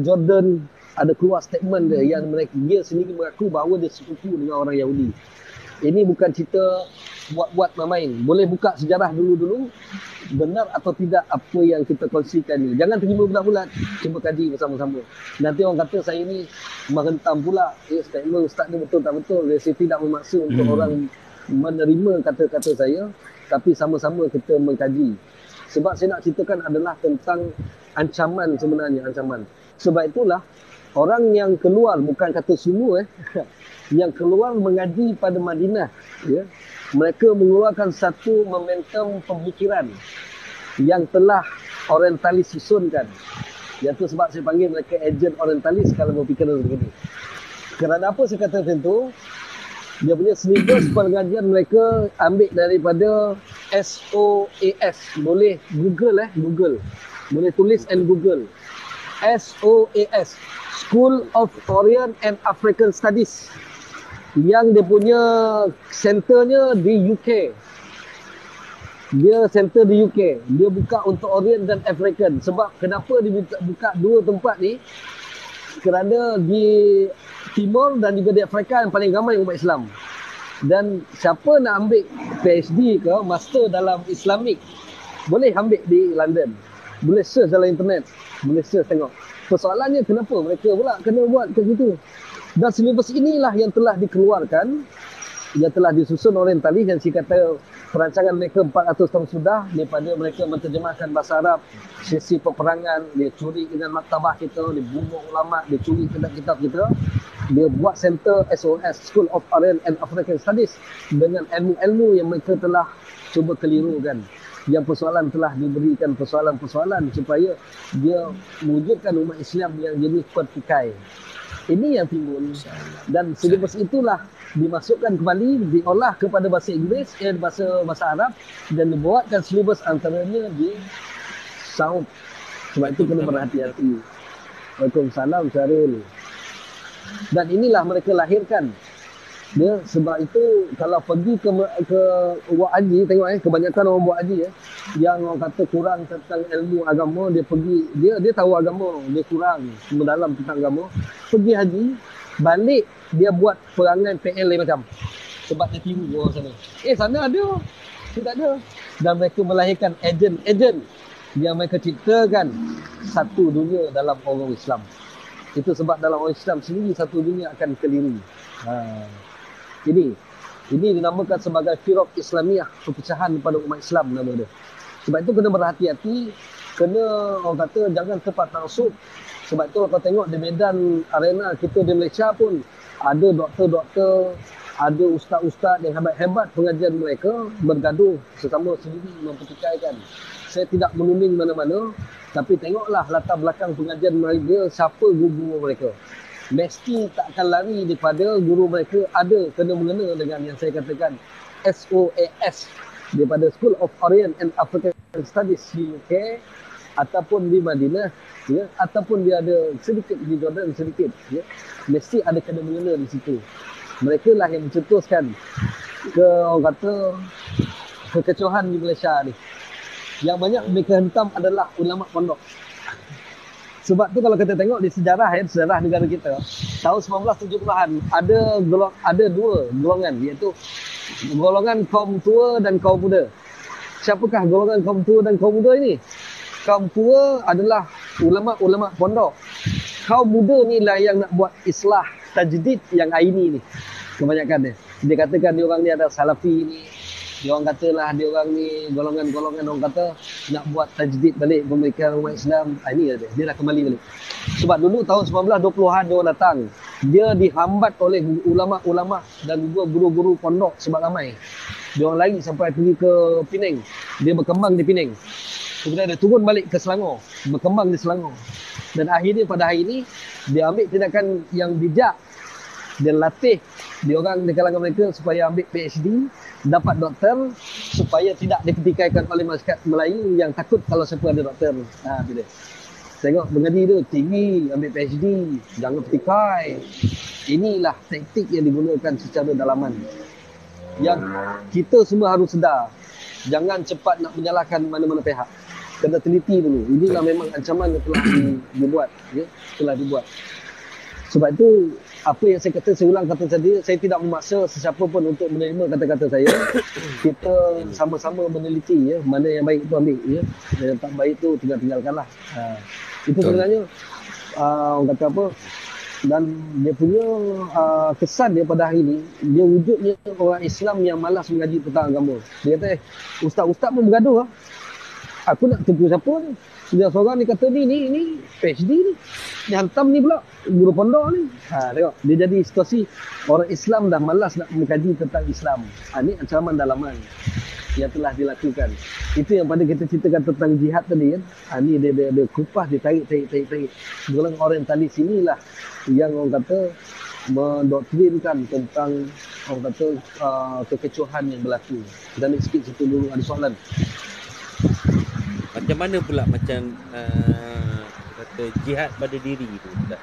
Jordan, ada keluar statement dia yang dia sendiri mengaku bahawa dia sepupu dengan orang Yahudi. Ini bukan cerita buat-buat main-main. Boleh buka sejarah dulu-dulu, benar atau tidak apa yang kita kongsikan ni. Jangan terima bulat-bulat, cuba kaji bersama-sama. Nanti orang kata saya ni merentam pula, statement ustaz ni betul tak betul. Saya tidak memaksa untuk orang menerima kata-kata saya, tapi sama-sama kita mengkaji. Sebab saya nak ceritakan adalah tentang ancaman sebenarnya, ancaman. Sebab itulah orang yang keluar, bukan kata semua yang keluar mengaji pada Madinah, ya, mereka mengeluarkan satu momentum pemikiran yang telah orientalis susunkan. Itu sebab saya panggil mereka ejen orientalis kalau berfikiran begini. Kerana apa saya kata macam tu? Dia punya silibus pengajian mereka ambil daripada SOAS. Boleh Google Google. Boleh tulis and Google. SOAS, School of Orient and African Studies. Yang dia punya centernya di UK. Dia center di UK. Dia buka untuk Orient dan African. Sebab kenapa dia buka dua tempat ni? Kerana di Timur dan juga di Afrika yang paling ramai umat Islam. Dan siapa nak ambil PhD ke master dalam Islamik, boleh ambil di London. Boleh search dalam internet. Boleh search tengok. Persoalannya kenapa mereka pula kena buat macam itu? Dan silibus inilah yang telah dikeluarkan, yang telah disusun orientalis, yang saya kata perancangan mereka 400 tahun sudah, daripada mereka menterjemahkan bahasa Arab, sesi peperangan, dia curi dengan maktabah kita, dia bunuh ulama, dia curi kitab-kitab kita, dia buat center SOS, School of Orient and African Studies, dengan ilmu-ilmu yang mereka telah cuba kelirukan. Yang persoalan telah diberikan persoalan-persoalan supaya dia mewujudkan umat Islam yang jadi pertikai. Ini yang timbul, dan silibus itulah dimasukkan kembali, diolah kepada bahasa Inggeris, bahasa Arab, dan dibuatkan silibus antaranya di Saud. Sebab itu kena berhati-hati. Waalaikumsalam Syarul. Dan inilah mereka lahirkan. Dia sebab itu kalau pergi ke buat haji, tengok kebanyakan orang buat haji yang orang kata kurang tentang ilmu agama, dia pergi, dia tahu agama, dia kurang mendalam tentang agama, pergi haji, balik dia buat perangai PL lain macam. Sebab dia tiru orang sana. Sana ada, tidak ada. Dan mereka melahirkan ejen yang mereka ciptakan satu dunia dalam orang Islam. Itu sebab dalam orang Islam sendiri satu dunia akan keliru. Ini dinamakan sebagai firaq Islamiyah, perpecahan pada umat Islam nama dia. Sebab itu kena berhati-hati, kena orang kata jangan tepat taksub. Sebab itu kalau tengok di medan arena kita di Malaysia pun ada doktor-doktor, ada ustaz-ustaz yang hebat-hebat, pengajian mereka bergaduh sesama sendiri mempertikaikan. Saya tidak menuding mana-mana, tapi tengoklah latar belakang pengajian mereka, siapa guru mereka. Mesti tak akan lari daripada guru mereka ada kena mengena dengan yang saya katakan SOAS, daripada School of Orient and African Studies di UK ataupun di Madinah, ya, ataupun dia ada sedikit di Jordan sedikit, ya. Mesti ada kena mengena di situ. Mereka lah yang mencetuskan orang kata kekecohan di Malaysia ni. Yang banyak mereka hentam adalah ulama pondok. Sebab tu kalau kita tengok di sejarah sejarah negara kita, tahun 1970-an ada dua golongan, iaitu golongan kaum tua dan kaum muda. Siapakah golongan kaum tua dan kaum muda ini? Kaum tua adalah ulama-ulama pondok. Kaum muda ni lah yang nak buat islah tajdid yang aini ni. Kebanyakan dia. Dia katakan dia orang ni ada salafi ni. Dia orang katalah dia orang ni golongan-golongan orang kata nak buat tajdid balik pemikiran umat Islam. Ini dia dah kembali balik. Sebab dulu tahun 1920-an dia orang datang. Dia dihambat oleh ulama-ulama dan juga guru-guru pondok sebab ramai. Dia orang lari sampai pergi ke Penang. Dia berkembang di Penang. Kemudian dia turun balik ke Selangor, berkembang di Selangor. Dan akhirnya pada hari ini dia ambil tindakan yang bijak. Dia latih diorang di kalangan mereka supaya ambil PhD, dapat doktor, supaya tidak dipertikaikan oleh masyarakat Melayu yang takut kalau siapa ada doktor. Itu dia. Tengok mengaji tu tinggi, ambil PhD, jangan pertikai. Inilah taktik yang digunakan secara dalaman. Yang kita semua harus sedar. Jangan cepat nak menyalahkan mana-mana pihak. Kena teliti dulu. Inilah memang ancaman yang telah dibuat, ya, telah dibuat. Sebab itu apa yang saya ulang kata tadi, saya tidak memaksa sesiapa pun untuk menerima kata-kata saya. Kita sama-sama meneliti ya, mana yang baik itu ambil ya. Yang tak baik itu tinggalkanlah. Itu sebenarnya orang kata apa? Dan dia punya kesan dia pada hari ni, dia wujudnya orang Islam yang malas mengaji tentang agama. Dia kata, ustaz-ustaz pun bergaduh lah. Aku nak tunggu siapa ni? Dia seorang ni kata ni PhD ni. Ni hantam ni pula guru pondok ni. Tengok, dia jadi situasi orang Islam dah malas nak mengkaji tentang Islam. Ni ancaman dalaman yang telah dilakukan. Itu yang pada kita ceritakan tentang jihad tadi kan. Ni dia kupas, dia tarik. Golongan orientalis inilah yang orang kata mendoktrinkan tentang orang kata kekecohan yang berlaku. Kita ambil sikit situ dulu, ada soalan. Macam mana pula macam kata jihad pada diri tu, Ustaz?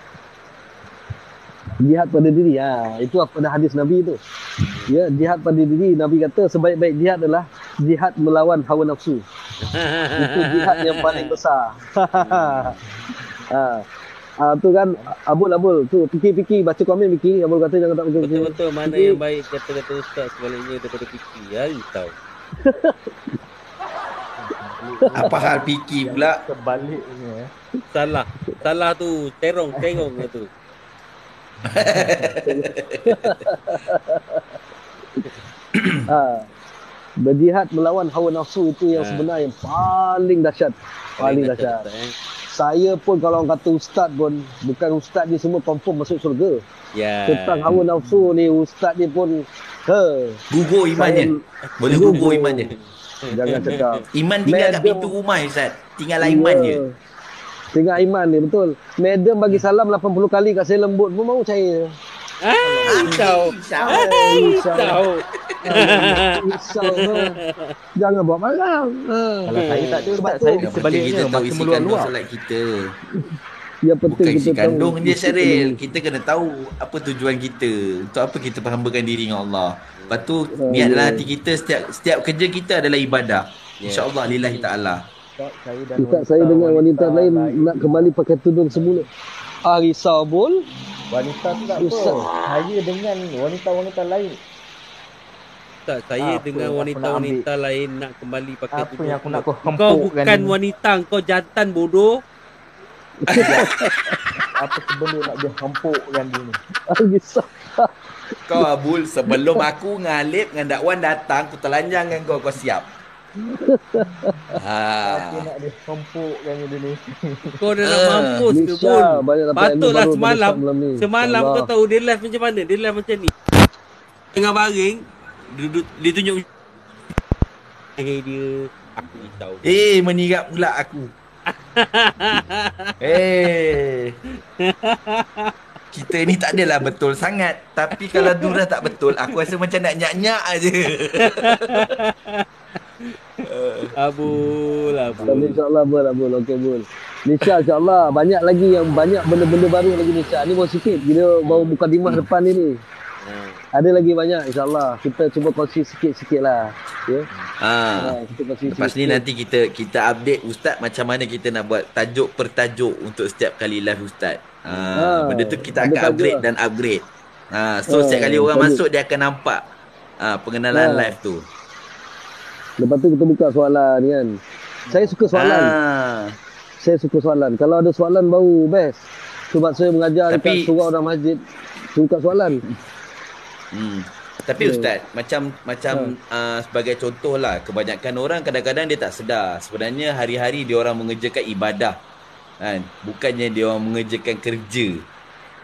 Jihad pada diri, itu pada hadis Nabi tu. Ya, jihad pada diri, Nabi kata sebaik-baik jihad adalah jihad melawan hawa nafsu. Itu jihad yang paling besar. Tu kan Abul tu fikir baca komen fikir. Abul kata jangan tak fikir. Betul-betul mana fikir. Yang baik kata-kata Ustaz sebaliknya daripada fikir. Tahu. Apa hal fikir pula? Sebaliknya. Salah tu terong tu. Berjihad melawan hawa nafsu itu yang sebenarnya yang paling dahsyat. Paling dahsyat. Saya pun kalau orang kata ustaz pun, bukan ustaz ni semua confirm masuk surga. Ya. Tentang hawa nafsu ni ustaz ni pun Gugur imannya. Boleh gugur imannya. Jangan cakap. Iman tinggal kat pintu rumah Ustaz. Tinggal iman je. Tinggal iman ni betul. Madam bagi salam 80 kali kat saya lembut pun mau percaya. Risau. Jangan buat malam. Kalau saya tak ada, Sebab Ustaz, saya di Yang penting sebaliknya kita tahu makin isi kandung meluap-luap. solat kita. Yang penting Bukan isi kita tahu. kandung dia Syaril. Kita kena tahu apa tujuan kita. Untuk apa kita perhambakan diri dengan Allah. Lepas tu niat dalam hati kita, setiap kerja kita adalah ibadah. InsyaAllah lillahi ta'ala. Ustaz, saya dengan wanita lain nak kembali pakai tudung semula. Risau bol. Wanita tu tak apa. Ustaz. Saya dengan wanita-wanita lain. Ustaz, saya Apa dengan aku wanita-wanita lain nak kembali pakai Apa yang aku nak kau Kau hempukkan bukan ni? wanita, kau jantan bodoh. Apa sebenda nak dia hempukkan dia ni? Risau. Kau Abul, sebelum aku dengan Alip dengan Dakwan datang, aku telanjang dengan kau siap. Apa nak dia hempukkan dia ni? Kau dah nak mampus ke Nisha, pun. banyak dapat ilmu Patutlah baru semalam. pada malam ni. Semalam Allah. kau tahu dia live macam mana? Dia live macam ni. Tengah baring, dia tunjuk dia. Aku risau. Menirap pula aku. Kita ni tak adalah betul sangat. Tapi kalau Dura tak betul, aku rasa macam nak nyak-nyak aje. Abul. Tapi insyaAllah Abul. Okey Abul. Nisha insyaAllah. Banyak lagi yang banyak benda-benda baru lagi Nisha. Ni baru sikit. Kita baru mukadimah depan ni. Ada lagi banyak insyaAllah. Kita cuba kongsi sikit-sikit lah. Ya. Kita kongsi Lepas ni nanti kita update Ustaz macam mana kita nak buat tajuk per tajuk untuk setiap kali live Ustaz. Benda tu kita ada akan tajuk upgrade lah. dan upgrade. So setiap kali orang tajuk. masuk dia akan nampak pengenalan live tu. Lepas tu kita buka soalan kan. Saya suka soalan. Saya suka soalan. Kalau ada soalan baru best. Sebab saya mengajar Tapi- dekat surau dan masjid. Suka soalan. Tapi Ustaz, macam sebagai contoh lah, kebanyakan orang kadang-kadang dia tak sedar. Sebenarnya hari-hari dia orang mengerjakan ibadah. Kan? Bukannya dia orang mengerjakan kerja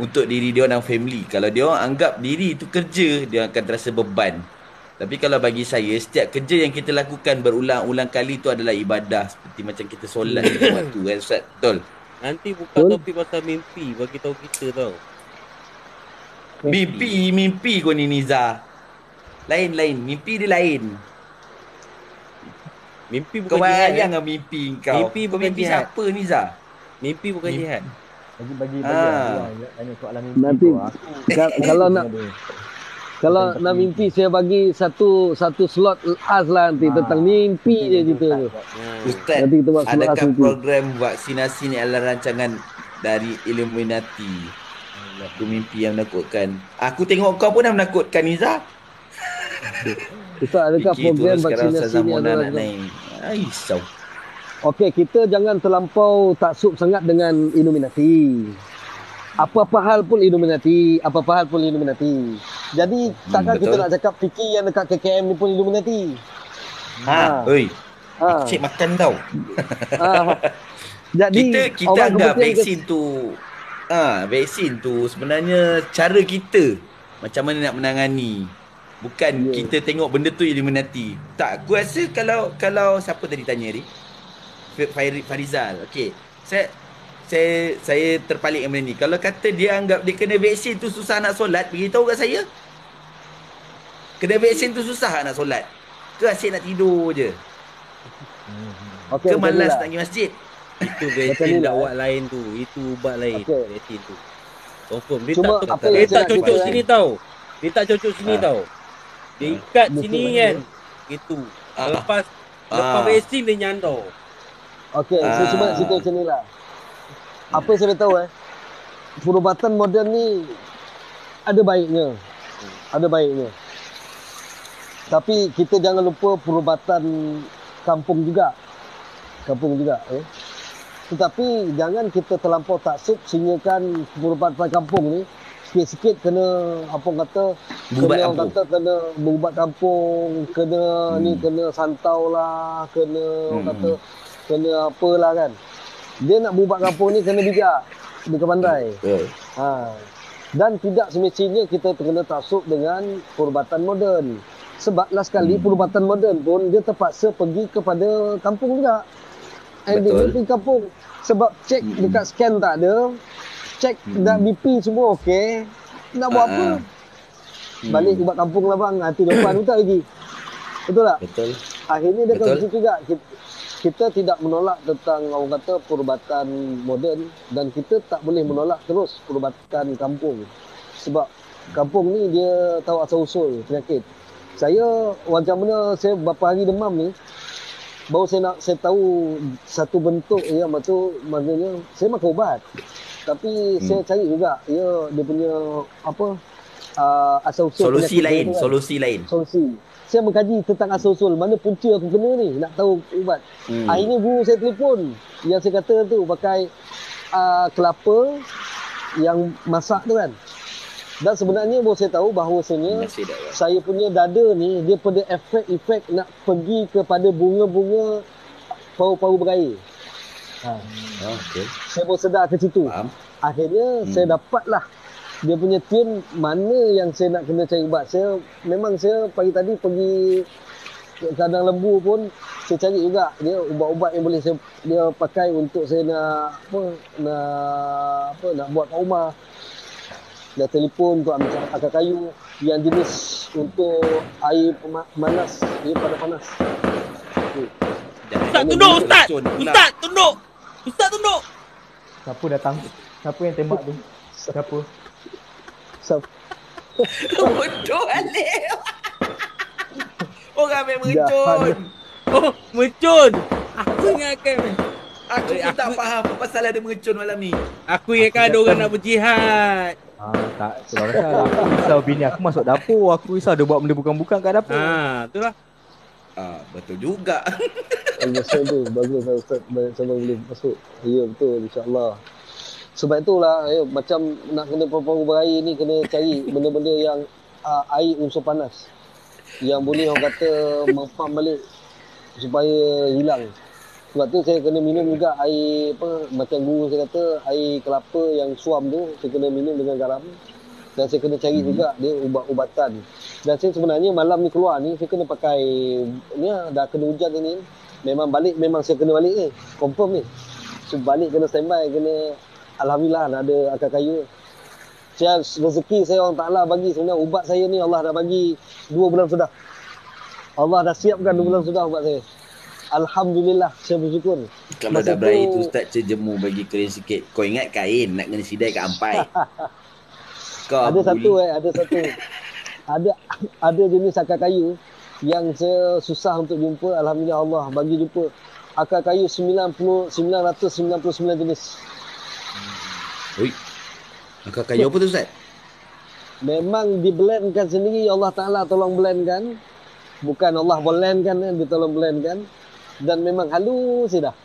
untuk diri dia orang family. Kalau dia orang anggap diri itu kerja, dia akan terasa beban. Tapi kalau bagi saya, setiap kerja yang kita lakukan berulang-ulang kali itu adalah ibadah. Seperti macam kita solat di waktu kan Ustaz? Betul? Nanti buka Betul. topik pasal mimpi. Bagi tahu kita tau. Mimpi kau ni Niza. Lain. Mimpi dia lain. Mimpi Kau bukan jihad. bayang dengan mimpi kau. Mimpi Kau bukan mimpi jihad. siapa Niza? Mimpi bukan jihad. Bagi tanya soalan mimpi Nanti tu, aku kalau nak nak mimpi saya bagi satu slot as lah nanti tentang mimpi je cerita tu. Ustaz, Nanti kita buat adakah mimpi. program vaksinasi ni adalah rancangan dari Illuminati? Itu mimpi yang menakutkan. Aku tengok kau pun dah menakutkan, Izzah. Ustaz, adakah Fikir program terus sekarang vaksinasi Ustazah ni Mona adalah nak naik. Risau. Okey, kita jangan terlampau taksub sangat dengan Illuminati. Apa-apa hal pun Illuminati. Jadi, takkan kita betul. nak cakap fikir yang dekat KKM ni pun Illuminati. Oi. Ha. Cik makan tau. Jadi, Kita orang anggap kemudian vaksin tu sebenarnya cara kita macam mana nak menangani. Bukan kita tengok benda tu Illuminati. Tak, aku rasa kalau siapa tadi tanya ni? Farizal. Okey. Saya terpalit dengan benda ni. Kalau kata dia anggap dia kena vaksin tu susah nak solat, beritahu kat saya. Kena vaksin tu susah nak solat. Ke asyik nak tidur je? Okey, Ke malas lah. nak pergi masjid? Itu Macam ni vaksin lah, dakwah lain tu. Itu ubat lain. Okey. Vaksin tu. Confirm. Dia Cuma tak, apa yang dia saya tak nak cocok kata, sini tau. Dia tak cocok sini tau. Dia ikat Dia sini cuma kan. Gitu. Lepas vaksin dia nyandor. Okey, saya cuma nak cerita macam ni lah. Apa yang saya tahu perubatan moden ni ada baiknya. Tapi kita jangan lupa perubatan kampung juga. Tetapi jangan kita terlampau taksub sehingga kan perubatan kampung ni sikit-sikit kena kena berubat kampung, kena ni kena santau lah, kena kena apalah kan. Dia nak berubat kampung ni kena bijak, dia pandai. Dan tidak semestinya kita kena taksub dengan perubatan moden. Sebab last kali perubatan moden pun dia terpaksa pergi kepada kampung juga. Dia pergi kampung. Sebab cek dekat scan tak ada. Cek dah BP semua okey. Nak buat apa? Balik ubat kampung lah bang. Hati depan betul lagi. Betul tak? Betul. Akhirnya dia kata situ juga. Kita tidak menolak tentang orang kata perubatan moden dan kita tak boleh menolak terus perubatan kampung. Sebab kampung ni dia tahu asal-usul penyakit. Saya macam mana saya berapa hari demam ni baru saya tahu satu bentuk yang betul maknanya saya makan ubat. Tapi saya cari juga dia punya asal-usul Solusi penyakit lain. Solusi. Saya mengkaji tentang asal-usul mana punca aku kena ni nak tahu ubat. Akhirnya guru saya telefon yang saya kata tu pakai kelapa yang masak tu kan. Dan sebenarnya baru saya tahu bahawasanya saya punya dada ni dia pada efek nak pergi kepada bunga-bunga paru-paru berair. Okey. Saya baru sedar ke situ. Akhirnya saya dapatlah dia punya tune mana yang saya nak kena cari ubat. Saya pagi tadi pergi ke kandang lembu pun saya cari juga dia ubat-ubat yang boleh dia pakai untuk saya nak buat kat rumah. Dah telefon untuk ambil akar kayu yang jenis untuk air panas, air pada panas. Ustaz tunduk, Ustaz! Ustaz tunduk! Ustaz tunduk! Siapa datang? Siapa yang tembak tu? Siapa? Bodoh Alif. Orang ambil mercun. Oh, mercun! Aku ingatkan. Aku pun tak faham apa pasal ada mercun malam ni. Aku ingatkan ada orang nak berjihad. Tak, kalau rasa aku risau bini aku masuk dapur. Aku risau dia buat benda bukan-bukan kat dapur. Itulah. Betul juga. Masa tu bagus lah Ustaz, sama boleh masuk. Ya betul, insyaAllah. Sebab itulah macam nak kena paru-paru berair ni kena cari benda-benda yang air unsur panas yang boleh orang kata mempam balik supaya hilang. Sebab tu saya kena minum juga air macam guru saya kata air kelapa yang suam tu saya kena minum dengan garam. Dan saya kena cari juga dia ubat-ubatan. Dan saya sebenarnya malam ni keluar ni saya kena pakai ni dah kena hujan ni. Memang saya kena balik ni. Confirm ni. So balik kena standby, kena alhamdulillah dah ada akar kayu. Saya rezeki saya orang Taala bagi sebenarnya ubat saya ni Allah dah bagi 2 bulan sudah. Allah dah siapkan 2 bulan sudah ubat saya. Alhamdulillah, saya bersyukur. Kalau dah berair tu Ustaz jemu bagi kering sikit. Kau ingat kain nak kena sidai kat ampai. Ada satu. Ada jenis akar kayu yang saya susah untuk jumpa. Alhamdulillah Allah bagi jumpa. Akar kayu 999 jenis. Oi. Akar kayu apa tu Ustaz? Memang diblendkan sendiri, Allah Ta'ala tolong blendkan. Bukan Allah blendkan, dia tolong blendkan. Dan memang halus dah.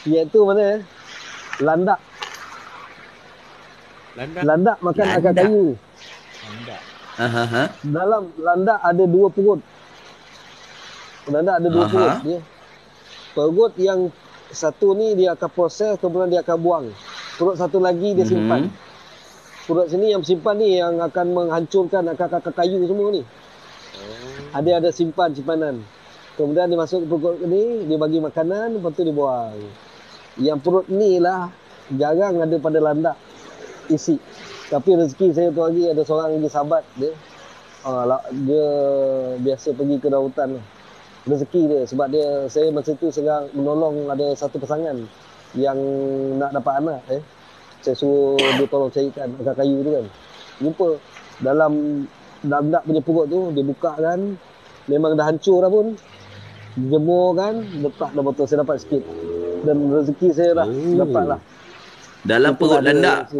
Iaitu mana? Landak. Landak makan akar kayu. Dalam landak ada 2 perut. Landak ada 2 perut dia. Perut yang satu ni dia akan proses, kemudian dia akan buang. Perut satu lagi dia simpan. Perut sini yang simpan ni yang akan menghancurkan akar-akar kayu semua ni. Ada simpanan. Kemudian dia masuk ke perut ni, dia bagi makanan, lepas tu dia buang. Yang perut ni lah jarang ada pada landak isi. Tapi rezeki saya tu lagi ada seorang lagi sahabat dia. Dia biasa pergi ke dalam hutan lah. Rezeki dia sebab saya masa tu sedang menolong ada satu pasangan yang nak dapat anak saya suruh dia tolong carikan akar kayu tu kan. Jumpa dalam landak punya perut tu, dia buka kan, memang dah hancur dah pun. Jemur kan, letak dah betul, saya dapat sikit. Dan rezeki saya dah dapat lah. Dalam perut landak.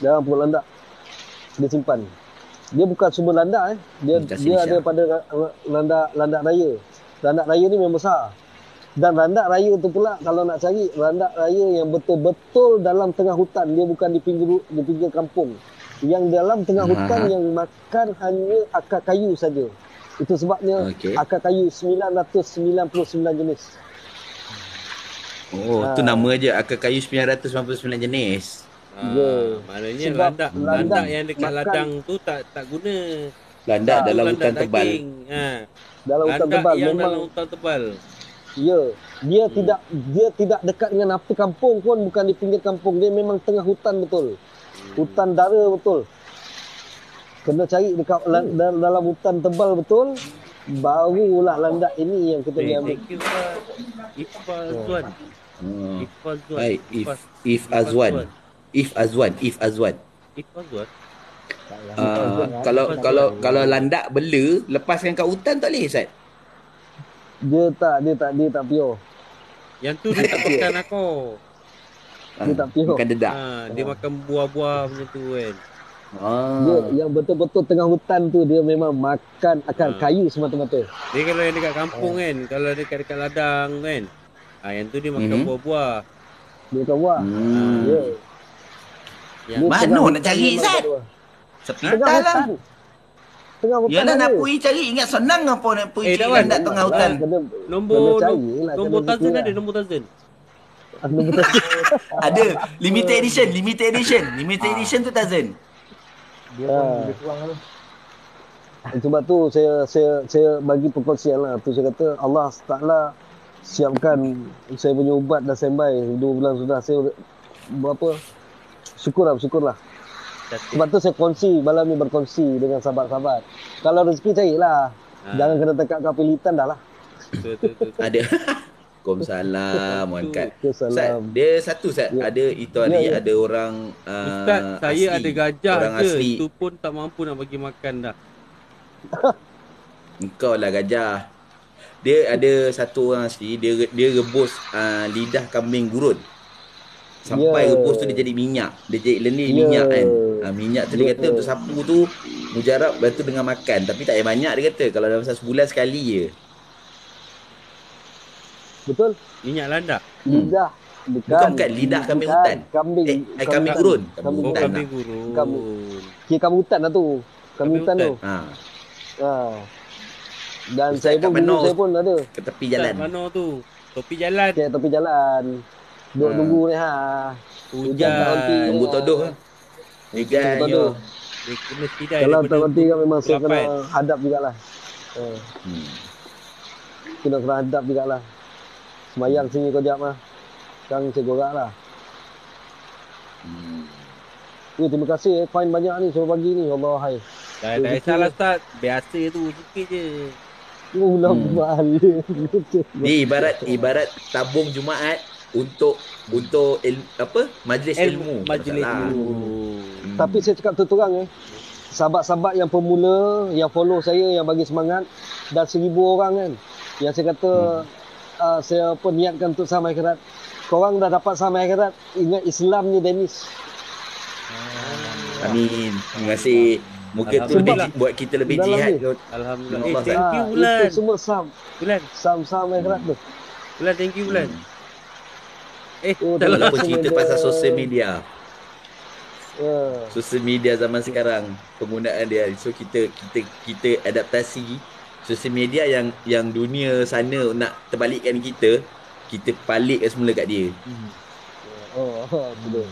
Dalam perut landak dia simpan. Dia bukan semua landak dia ada pada landak raya. Landak raya ni memang besar. Dan landak raya tu pula kalau nak cari landak raya yang betul-betul dalam tengah hutan, dia bukan di pinggir kampung. Yang dalam tengah hutan yang makan hanya akar kayu saja. Itu sebabnya akar kayu 999 jenis. Tu nama je akar kayu 999 jenis. Maknanya landak yang dekat ladang tu tak guna. Landak dalam hutan tebal. Dalam hutan tebal yang memang dalam hutan tebal. Ya, dia tidak dekat dengan apa kampung pun, bukan di pinggir kampung, dia memang tengah hutan betul. Hutan dara betul. Kena cari dekat dalam hutan tebal betul, barulah landak ini yang kita ambil. Thank you Pak Ifazwan. Baik, Ifazwan. Kalau landak bela, lepaskan kat hutan tak boleh Ustaz? Dia tak pure. Yang tu dia tak makan aku. Dia tak pure. Makan dedak. Dia makan buah-buah macam tu kan. Dia yang betul-betul tengah hutan tu dia memang makan akar kayu semata-mata. Dia kalau yang dekat kampung kan, kalau dekat ladang kan. Yang tu dia makan buah-buah. Dia makan buah. Ya. Mana nak cari Ustaz? Sepital lah. Tengah hutan. Yalah nak pergi cari, ingat senang apa nak pergi cari landak tengah hutan. Nombor Tarzan ada nombor Tarzan. Ada limited edition tu Tarzan. Sebab tu saya bagi perkongsian lah. Tu saya kata Allah Ta'ala siapkan saya punya ubat dah standby 2 bulan sudah. Saya berapa syukurlah. Sebab tu saya malam ni berkongsi dengan sahabat-sahabat. Kalau rezeki carilah. Jangan kena tekak kau pilitan dah lah. Betul. Ada. Waalaikumsalam Muhammad. Ustaz, dia satu Ustaz. Ada itu hari ada orang Ustaz, saya ada gajah orang je. asli. Itu pun tak mampu nak bagi makan dah. Engkau lah gajah. Dia ada satu orang asli, dia rebus lidah kambing gurun. Sampai rebus tu dia jadi minyak. Dia jadi lendir minyak kan. Minyak tu dia kata untuk sapu tu mujarab, lepas tu dengan makan. Tapi tak payah banyak dia kata. Kalau dalam sebulan sekali je. Betul? Minyak landak. Lidah. Bukan lidah kambing hutan. Kambing gurun. Kambing gurun. Kira kambing hutan lah tu. Kambing hutan tu. Dan Ustaz, saya pun ada. Ke tepi jalan. Mana tu? Tepi jalan. Tepi jalan. Duduk tunggu ni Hujan. Tunggu todoh lah. Hujan je. Dia kena sidai. Kalau tak nanti kan memang saya kena hadap jugalah. Kena hadap jugalah. Semayang sini kau jap lah. Sekarang saya gorak lah. Terima kasih coin banyak ni suruh bagi ni. Allah hai. Dah salah Ustaz. Biasa tu sikit je. Mahal. Ni ibarat tabung Jumaat untuk majlis ilmu. Tapi saya cakap terang sahabat-sahabat yang pemula yang follow saya, yang bagi semangat, dan 1000 orang kan yang saya kata saya niatkan untuk sama akhirat. Korang dah dapat sama akhirat, ingat Islamnya Dennis. Amin. Terima kasih. Moga tu Alhamdulillah. dia buat kita lebih Dalam jihad ni. kot. Alhamdulillah. Allah Thank you Itu Bulan. semua Sam Bulan, akhirat tu. Bulan, thank you Bulan. Oh, Salah. Walaupun Sosial cerita media. pasal sosial media. Ya. Sosial media zaman sekarang, penggunaan dia. So kita adaptasi sosial media yang dunia sana nak terbalikkan kita balik semula kat dia. Oh, betul.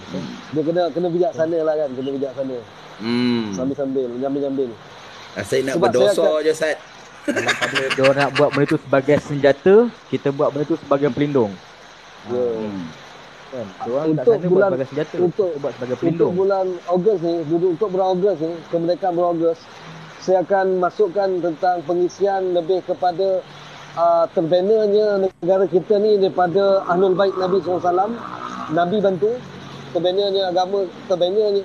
Dia kena bijaksana lah kan, kena bijaksana. Sambil-sambil, nyambil-nyambil. Saya nak Sebab berdosa saya je, Ustaz. Dalam pada dia orang nak buat benda tu sebagai senjata, kita buat benda tu sebagai pelindung. Ya. Kan? Dia orang kat Untuk sana buat bulan- sebagai senjata, untuk- kita buat sebagai Untuk pelindung. bulan Ogos ni, untuk bulan Ogos ni, kemerdekaan bulan Ogos, saya akan masukkan tentang pengisian lebih kepada terbenanya negara kita ni daripada Ahlul Bait Nabi SAW. Nabi bantu. Terbenanya agama, terbenanya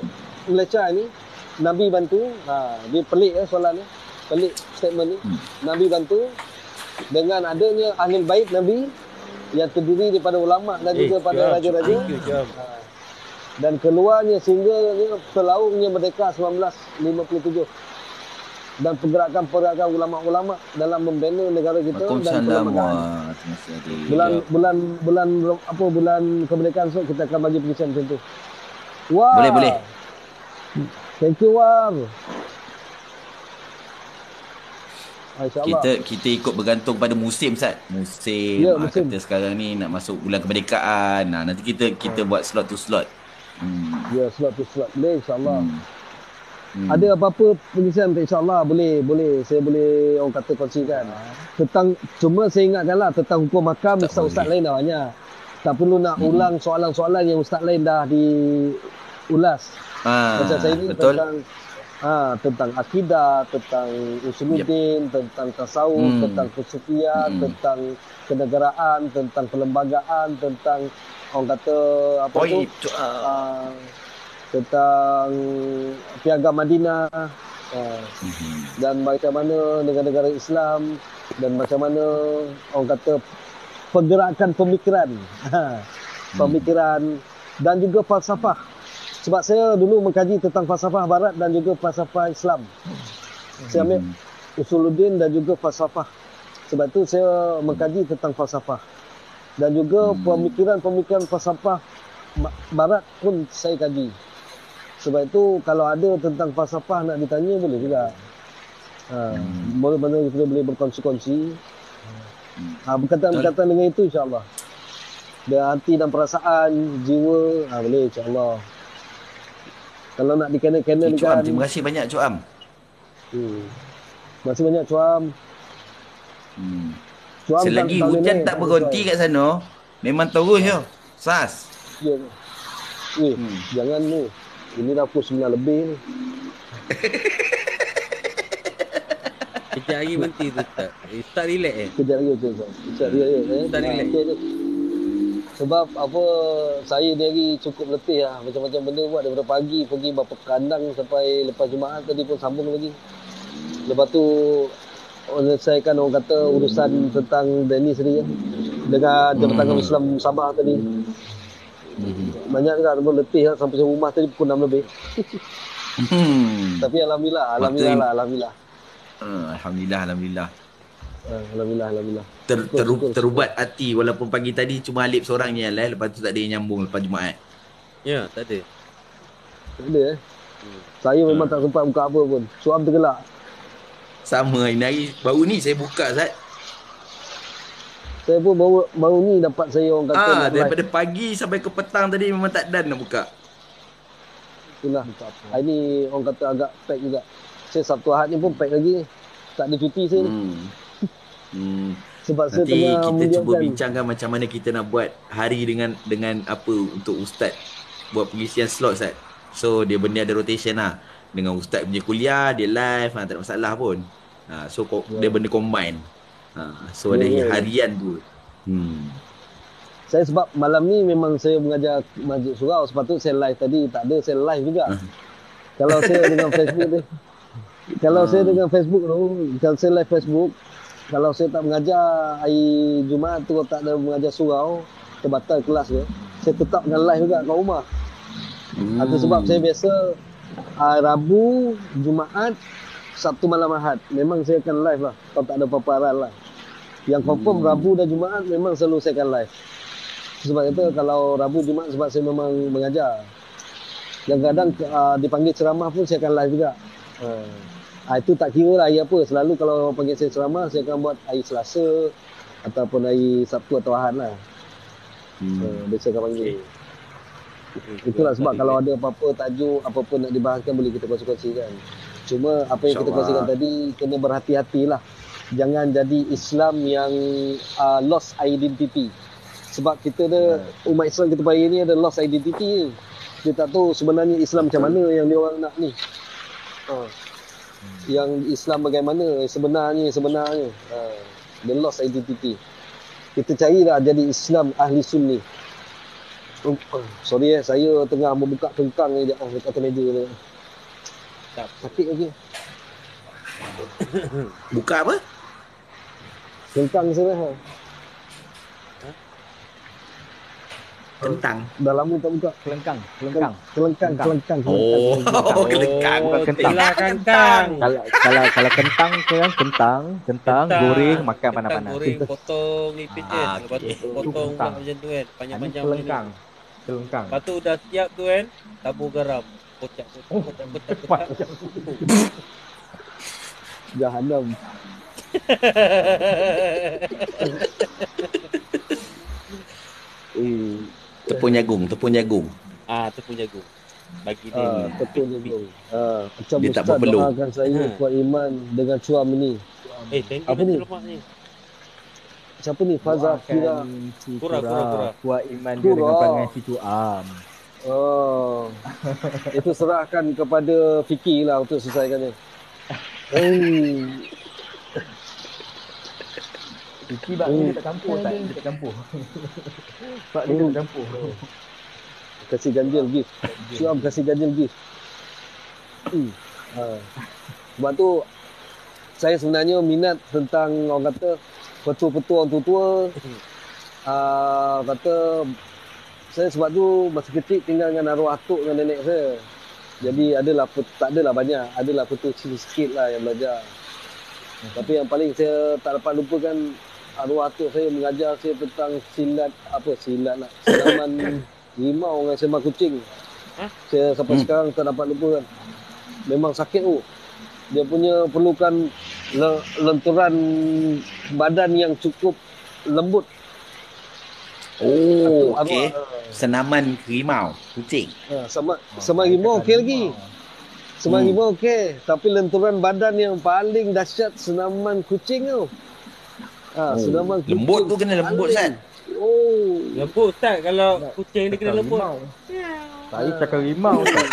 Malaysia ni, Nabi bantu. Dia pelik soalan ni. Pelik statement ni. Nabi bantu. Dengan adanya Ahlul Bait Nabi yang terdiri daripada ulama dan juga pada raja-raja. Thank you, Jom. Dan keluarnya sehingga terlaungnya merdeka 1957 dan pergerakan ulama-ulama dalam membina negara kita dan Waalaikumsalam. perlembagaan. Terima kasih Adi. Bulan kemerdekaan esok kita akan bagi pengisian macam tu. Wah. Boleh. Thank you War. InsyaAllah. Kita ikut bergantung pada musim, Ustaz. Musim. Ya, musim. Kata sekarang ni nak masuk bulan kemerdekaan. Nanti kita buat slot to slot. Ya, slot boleh insyaAllah. Ada apa-apa pengisian insyaAllah boleh saya boleh orang kata kongsikan tentang, cuma saya ingatkanlah tentang hukum hakam ustaz-ustaz lain dah banyak, tak perlu nak ulang soalan-soalan yang ustaz lain dah diulas. Macam saya ni betul. tentang akidah, tentang usuluddin, tentang tasawuf, tentang filsafat, tentang kenegaraan, tentang perlembagaan, tentang orang kata apa tu, tentang piagam Madinah, dan macam mana negara-negara Islam, dan macam mana orang kata pergerakan pemikiran dan juga falsafah. Sebab saya dulu mengkaji tentang falsafah barat dan juga falsafah Islam. Saya ambil usuluddin dan juga falsafah. Sebab tu saya mengkaji tentang falsafah. Dan juga pemikiran-pemikiran falsafah barat pun saya kaji. Sebab itu kalau ada tentang falsafah nak ditanya boleh juga. Mana-mana kita boleh berkongsi-kongsi. Berkaitan dengan itu insya-Allah. Dan hati dan perasaan, jiwa, boleh insya-Allah. Kalau nak dikena-kena Cik kan. Am, terima kasih banyak Cik Am. Terima kasih banyak Cuam. Cuam Selagi tak hujan boleh tak berhenti kat sana, memang terus je. Sas. Ya. Jangan ni. Ini dah pukul 9 lebih ni. Kejap lagi berhenti tu Ustaz. Ustaz relax Kejap lagi Ustaz. Ustaz dia. Ustaz relax. Okey je. Sebab apa, saya ni hari cukup letih lah. Macam-macam benda buat daripada pagi pergi berapa kandang sampai lepas Jumaat tadi pun sambung lagi. Lepas tu selesaikan orang kata urusan tentang Dennis tadi kan. Dengan Jabatan Islam Sabah tadi. Banyak juga letih lah sampai rumah tadi pukul 6 lebih. Tapi alhamdulillah. Alhamdulillah. Alhamdulillah. Terubat hati walaupun pagi tadi cuma Alip seorang je lepas tu tak ada yang nyambung lepas Jumaat. Ya, tak ada. Tak ada Saya memang tak sempat buka apa pun. Suam tergelak. Sama ini hari baru ni saya buka Zat. Saya pun baru ni dapat saya orang kata nak Daripada live. pagi sampai ke petang tadi memang tak dan nak buka. Itulah. Hari ni orang kata agak pack juga. Saya Sabtu Ahad ni pun pack lagi. Tak ada cuti saya ni. Sebab saya Nanti tengah kita cuba menyiapkan. bincangkan macam mana kita nak buat hari dengan apa untuk ustaz buat pengisian slot Ustaz. So dia benda ada rotation lah. Dengan ustaz punya kuliah dia live, tak ada masalah pun. So dia benda combine. So ada harian tu. Saya sebab malam ni memang saya mengajar Masjid Surau. Sepatutnya saya live tadi. Tak ada, saya live juga. Kalau saya dengan Facebook tu. Kalau saya dengan Facebook tu. Kalau saya live Facebook. Kalau saya tak mengajar hari Jumaat tu, tak ada mengajar surau, terbatal kelas ke, saya tetap dengan live juga kat rumah. Itu sebab saya biasa Rabu, Jumaat, Sabtu malam Ahad. Memang saya akan live lah. Kalau tak ada apa-apa haral lah. Yang confirm Rabu dan Jumaat memang selalu saya akan live. Sebab itu kalau Rabu, Jumaat sebab saya memang mengajar. Dan kadang dipanggil ceramah pun saya akan live juga. Itu tak kira lah hari apa. Selalu kalau panggil saya ceramah, saya akan buat hari Selasa ataupun hari Sabtu atau Ahad lah. Dia saya akan panggil. Itulah sebab kalau ada apa-apa tajuk, apa-apa nak dibahaskan boleh kita kongsi-kongsikan. Cuma apa yang kita kongsikan tadi, kena berhati-hatilah. Jangan jadi Islam yang lost identity. Sebab kita ada, umat Islam kita hari ni ada lost identity ni. Dia tak tahu sebenarnya Islam macam mana yang dia orang nak ni. Yang Islam bagaimana sebenarnya. The lost identity. Kita carilah jadi Islam ahli sunni. Sorry saya tengah membuka kengkang ni dekat atas meja ni. Sakit lagi. Buka apa? Kengkang sana. Kentang. Dah lama tak buka. Kelengkang. Oh, kelengkang. Bukan kentang. Kentang. Kalau kentang tu kan kentang goreng makan panas-panas. Goreng potong nipis kan. Lepas tu potong kentang. macam tu kan. Panjang-panjang Kelengkang. Lepas tu dah siap tu kan. Tabur garam. Kocak. Jahanam. Tepung jagung. Tepung jagung. Bagi dia. Tepung jagung. Macam Dia tak Ustaz berpeluh. doakan saya kuat iman dengan cuam ni. Thank you Apa ni? lemak ni. Siapa ni? Fazal Kira. Kura. Kuat iman dia dengan Kura. perangai si Tuam. Itu serahkan kepada Fiki lah untuk selesaikan ni. Fiki bak dia tak campur tak? Dia tak campur. Bak dia tak campur. Kasih ganjil gift. Syuam kasih ganjil gift. Sebab tu saya sebenarnya minat tentang orang kata petua-petua orang tua-tua. Kata saya sebab tu masa kecil tinggal dengan arwah atuk dengan nenek saya. Jadi tak adalah banyak, adalah petua sikit lah yang belajar. Tapi yang paling saya tak dapat lupakan arwah atuk saya mengajar saya tentang silat lah. Senaman rimau dengan senaman kucing. Saya sampai sekarang tak dapat lupakan. Memang sakit tu. Dia punya perlukan lenturan badan yang cukup lembut. Okey. Senaman rimau, kucing. Sama rimau okey lagi. Sama rimau okey, tapi lenturan badan yang paling dahsyat senaman kucing tu. Senaman kucing. Lembut tu kena lembut San. Lembut Ustaz kalau kucing dia kena lembut. Saya cakap rimau Ustaz.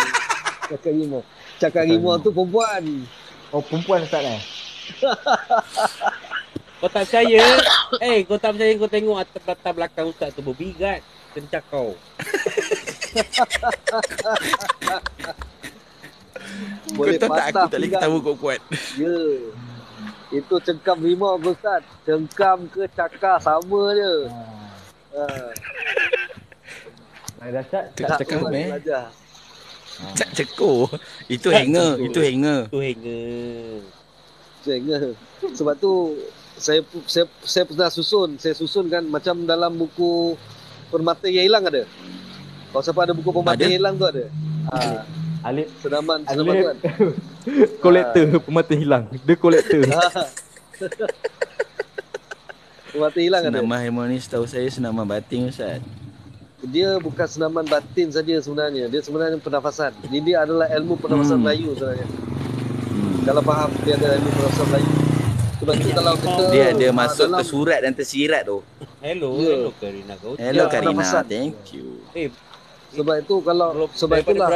Cakap rimau tu perempuan. Oh perempuan Ustaz eh? Kau tak percaya? Kau tak percaya kau tengok atas belakang Ustaz tu berbigat kencak kau. Boleh Kau tahu tak aku patah tak boleh pinggang. ketawa kuat-kuat. Ya. Itu cengkam rimau ke Ustaz? Cengkam ke cakar sama je. Dahsyat. Tak cakap apa belajar. Cak cekor. Itu hanger. Jangan. Sebab tu saya pernah susun. Saya susun kan macam dalam buku Permata yang Hilang ada. Kalau siapa ada buku Permata yang Hilang tu ada. Alif Senaman tu kan. kolektor pemata hilang. Dia kolektor. Permata Hilang ada. Senaman harmoni setahu saya senaman batin Ustaz. Dia bukan senaman batin saja sebenarnya. Dia sebenarnya pernafasan. Jadi dia adalah ilmu pernafasan Melayu sebenarnya. Kalau faham, dia ada ilmu pernafasan Melayu. Sebab tu kalau kita Dia ada masuk ke surat dan tersirat tu. Hello Karina kau. Hello Karina, pernafasan. thank you. Sebab itu kalau sebab itulah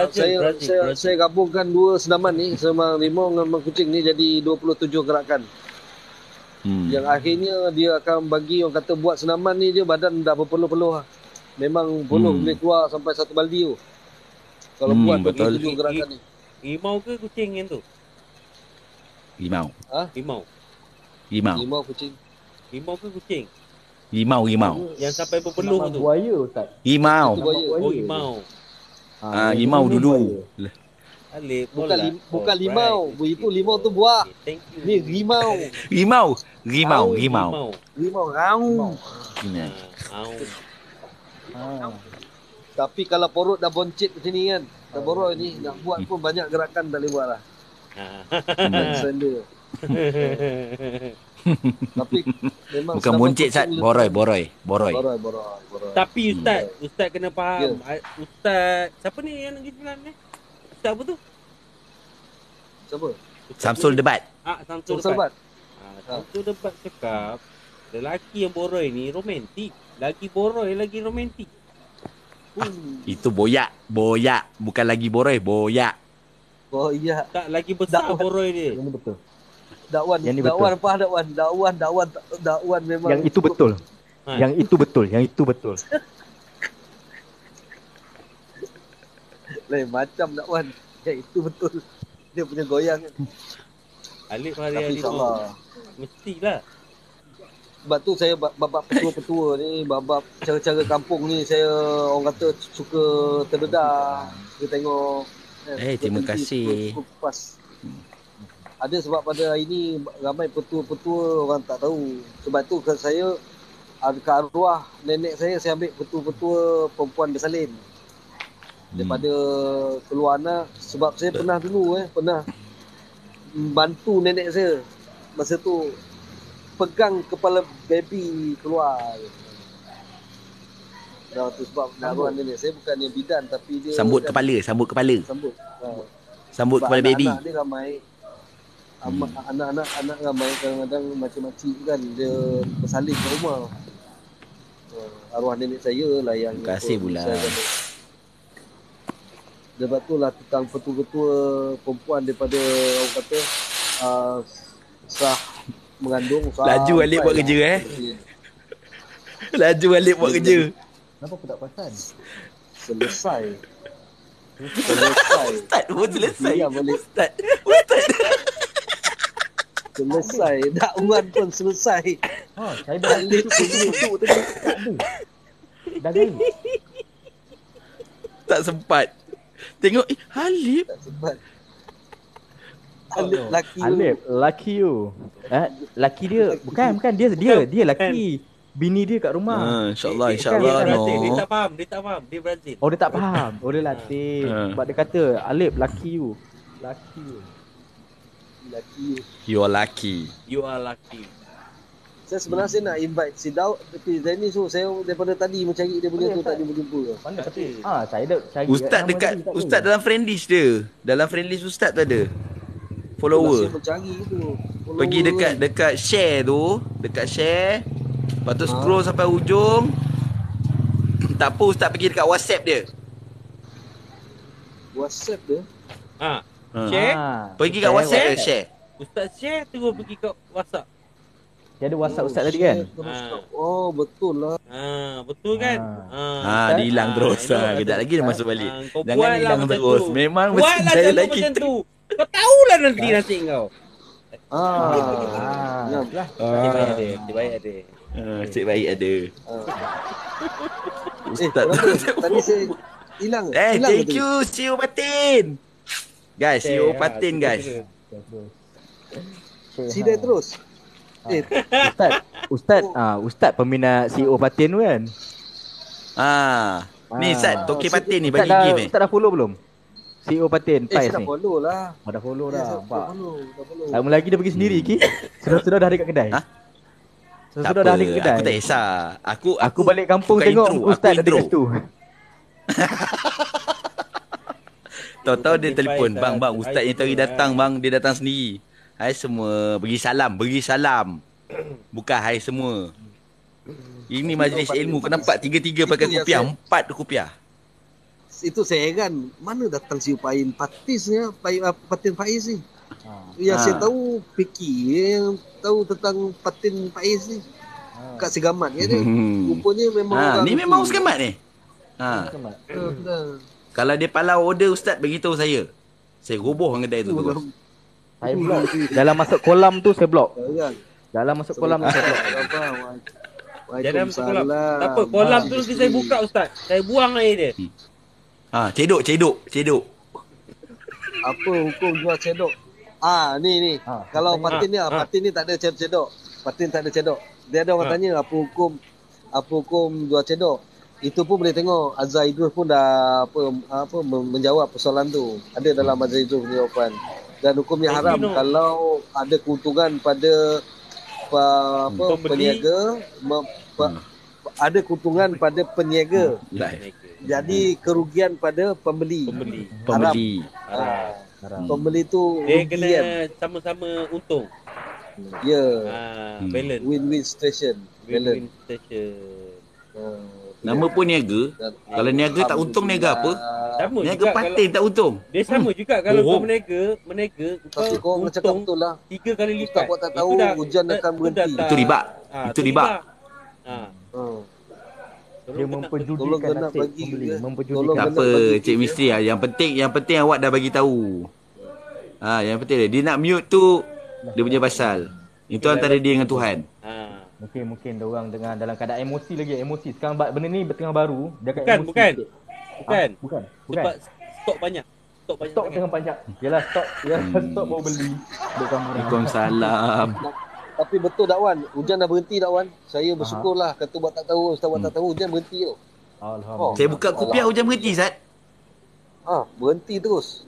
saya gabungkan dua senaman ni, senaman rimau dengan kucing ni jadi 27 gerakan. Yang akhirnya dia akan bagi orang kata buat senaman ni dia badan dah berpeluh-peluh lah. Memang peluh boleh keluar sampai satu baldi tu. Kalau buat betul. 27 gerakan ni. Rimau ke kucing yang tu? Rimau. Rimau kucing. Rimau ke kucing? Rimau. Yang sampai berpeluh tu. Buaya Ustaz. Rimau. Itu buaya. Oh rimau. Rimau dulu. Alif, Bukan limau. Itu limau tu buah. Thank you. Ni rimau. Rimau. Rimau raung. Ini. Tapi kalau porot dah boncit macam ni kan, dah boroi ni, nak buat pun banyak gerakan tak boleh buat lah. Surrender. Tapi memang Bukan boncit Sat, boroi. Boroi. Tapi Ustaz kena faham. Ustaz, siapa ni yang nak pergi bulan ni? Ustaz apa tu? Siapa? Samsul Debat. Samsul Debat. Samsul Debat cakap, lelaki yang boroi ni romantik. Lagi boroi, lagi romantik. Itu boyak. Bukan lagi boroi, boyak. Oh iya. Tak, lagi besar boroi dia. Yang ni betul. Dakwan memang. Yang itu betul. Yang itu betul. Lain macam dakwan. Yang itu betul. Dia punya goyang. Alif hari-hari tu. Mestilah. Sebab tu saya babak petua-petua ni, babak cara-cara kampung ni, saya orang kata suka terdedah. Kita tengok. Terima kasih. Kupas. Ada sebab pada hari ni ramai petua-petua orang tak tahu. Sebab tu ke saya, ke arwah nenek saya ambil petua-petua perempuan bersalin. Daripada keluar anak. Sebab saya pernah bantu nenek saya. Masa tu pegang kepala baby keluar. Dah tu sebab arwah nenek saya bukan yang bidan, tapi dia Sambut kepala. Sambut kepala baby. Anak dia ramai. Anak-anak ramai, kadang-kadang macam-macam kan dia bersalin ke rumah. Arwah nenek saya lah yang Terima kasih pula. Sebab tu lah tukang petua-petua perempuan daripada orang kata sah mengandung. Laju Alif buat kerja Laju Alif buat kerja. Kenapa aku tak perasan? Selesai. Ustaz pun selesai. Ustaz. Selesai. Dakwan pun selesai. Saya dah tutup tadi. Tak ada. Dah gaya. Tak sempat. Tengok Alif. Tak sempat. Alif laki. Alif, laki you. Laki dia bukan dia laki. Bini dia kat rumah. InsyaAllah Dia tak faham. Dia Brazil. Dia tak faham. Dia latih. Sebab dia kata Alif, laki you. You are lucky. Saya sebenarnya saya nak invite si Daud, tapi Zaini so saya daripada tadi mencari dia punya tu tak jumpa. Mana tapi saya dah cari Ustaz dekat Ustaz dalam friend list dia. Dalam friend list Ustaz tu ada follower. Saya mencari tu. Pergi dekat share tu, dekat share. Lepas tu scroll sampai ujung. Tak apa, Ustaz pergi dekat WhatsApp dia. WhatsApp dia? Share? Pergi kat WhatsApp dia, share. Ustaz share terus pergi kat WhatsApp. Dia ada WhatsApp Ustaz tadi kan? Oh, betul lah. Betul kan? Dia hilang terus. Kejap lagi dia masuk balik. Kau Jangan buatlah hilang macam terus. tu. Memang mesti Buatlah saya contoh lagi. macam tu. Kau tahulah nanti nasib kau. Nasib baik ada. Nasib baik ada. Ustaz tadi saya hilang. Thank you CEO Patin. Guys, CEO Patin guys. Sidai terus. Ustaz peminat CEO Patin tu kan? Ni Ustaz, Toki Patin ni bagi gift ni. Ustaz dah follow belum? CEO Patin, Pais dah ni. follow lah. Dah follow dah. Dah follow. Lama lagi dia pergi sendiri Ki. Sudah dah dekat kedai. Tak Sudah apa, dah dekat kedai. aku tak kisah. Aku balik kampung bukan tengok intro, Ustaz aku ada dekat intro. situ. Tahu-tahu dia telefon, bang, Ustaz yang tadi datang bang, dia datang sendiri. Hai semua, beri salam. Bukan hai semua. Ini majlis ilmu, kau nampak 3 pakai kopiah, 4 kopiah. Itu saya heran, mana datang si Pain Patisnya, Patin Faiz ni. Yang saya tahu fikir yang tahu tentang Patin Faiz ni. Kat Segamat ya dia. Rupanya memang Ni memang Segamat ni. Kalau dia palau order Ustaz beritahu saya. Saya roboh kedai tu terus. Saya blok. Dalam masuk kolam tu saya blok. Dalam masuk kolam tu saya blok. Jangan masuk kolam. Tak apa, kolam tu nanti saya buka Ustaz. Saya buang air dia. Cedok. Apa hukum jual cedok? Ni. Kalau patin ni, patin ni tak ada cedok. Patin tak ada cedok. Dia ada orang tanya apa hukum jual cedok. Itu pun boleh tengok Azhar Idrus pun dah menjawab persoalan tu. Ada dalam Azhar Idrus punya jawapan. Dan hukumnya haram kalau ada keuntungan pada peniaga, ada keuntungan pada peniaga. Jadi kerugian pada pembeli. Haram. Pembeli tu Dia rugi kena kan. sama-sama untung. Ya. Balance. Win-win situation. Win-win station. Nama pun niaga. Kalau niaga tak untung, niaga apa? Sama Niaga juga patin tak untung. dia sama juga kalau kau berniaga Tapi kau nak cakap untung betul lah. 3 kali Ustaz lipat. buat tak tahu hujan akan berhenti. Itu riba. Itu riba. Dia Tolong memperjudikan kena nasib bagi pembeli. dia. Memperjudikan. Tolong Tak kena apa, bagi Cik dia. Misteri lah. Yang penting awak dah bagi tahu. Yang penting dia nak mute tu dia punya pasal. Itu antara dia dengan Tuhan. Mungkin dia orang dengan dalam keadaan emosi lagi. Emosi. Sekarang benda ni tengah baru. Dia akan Bukan, emosi bukan. sikit. Bukan. Bukan. Sebab stok banyak. Stok sangat. tengah banyak. Yalah stok baru beli. Bukan murah. Waalaikumsalam. Tapi betul tak Wan? Hujan dah berhenti tak Wan? Saya bersyukurlah. Kata buat tak tahu, Ustaz buat tak tahu, hujan berhenti tu. Alhamdulillah. Saya buka kopiah hujan berhenti, Zat. Berhenti terus.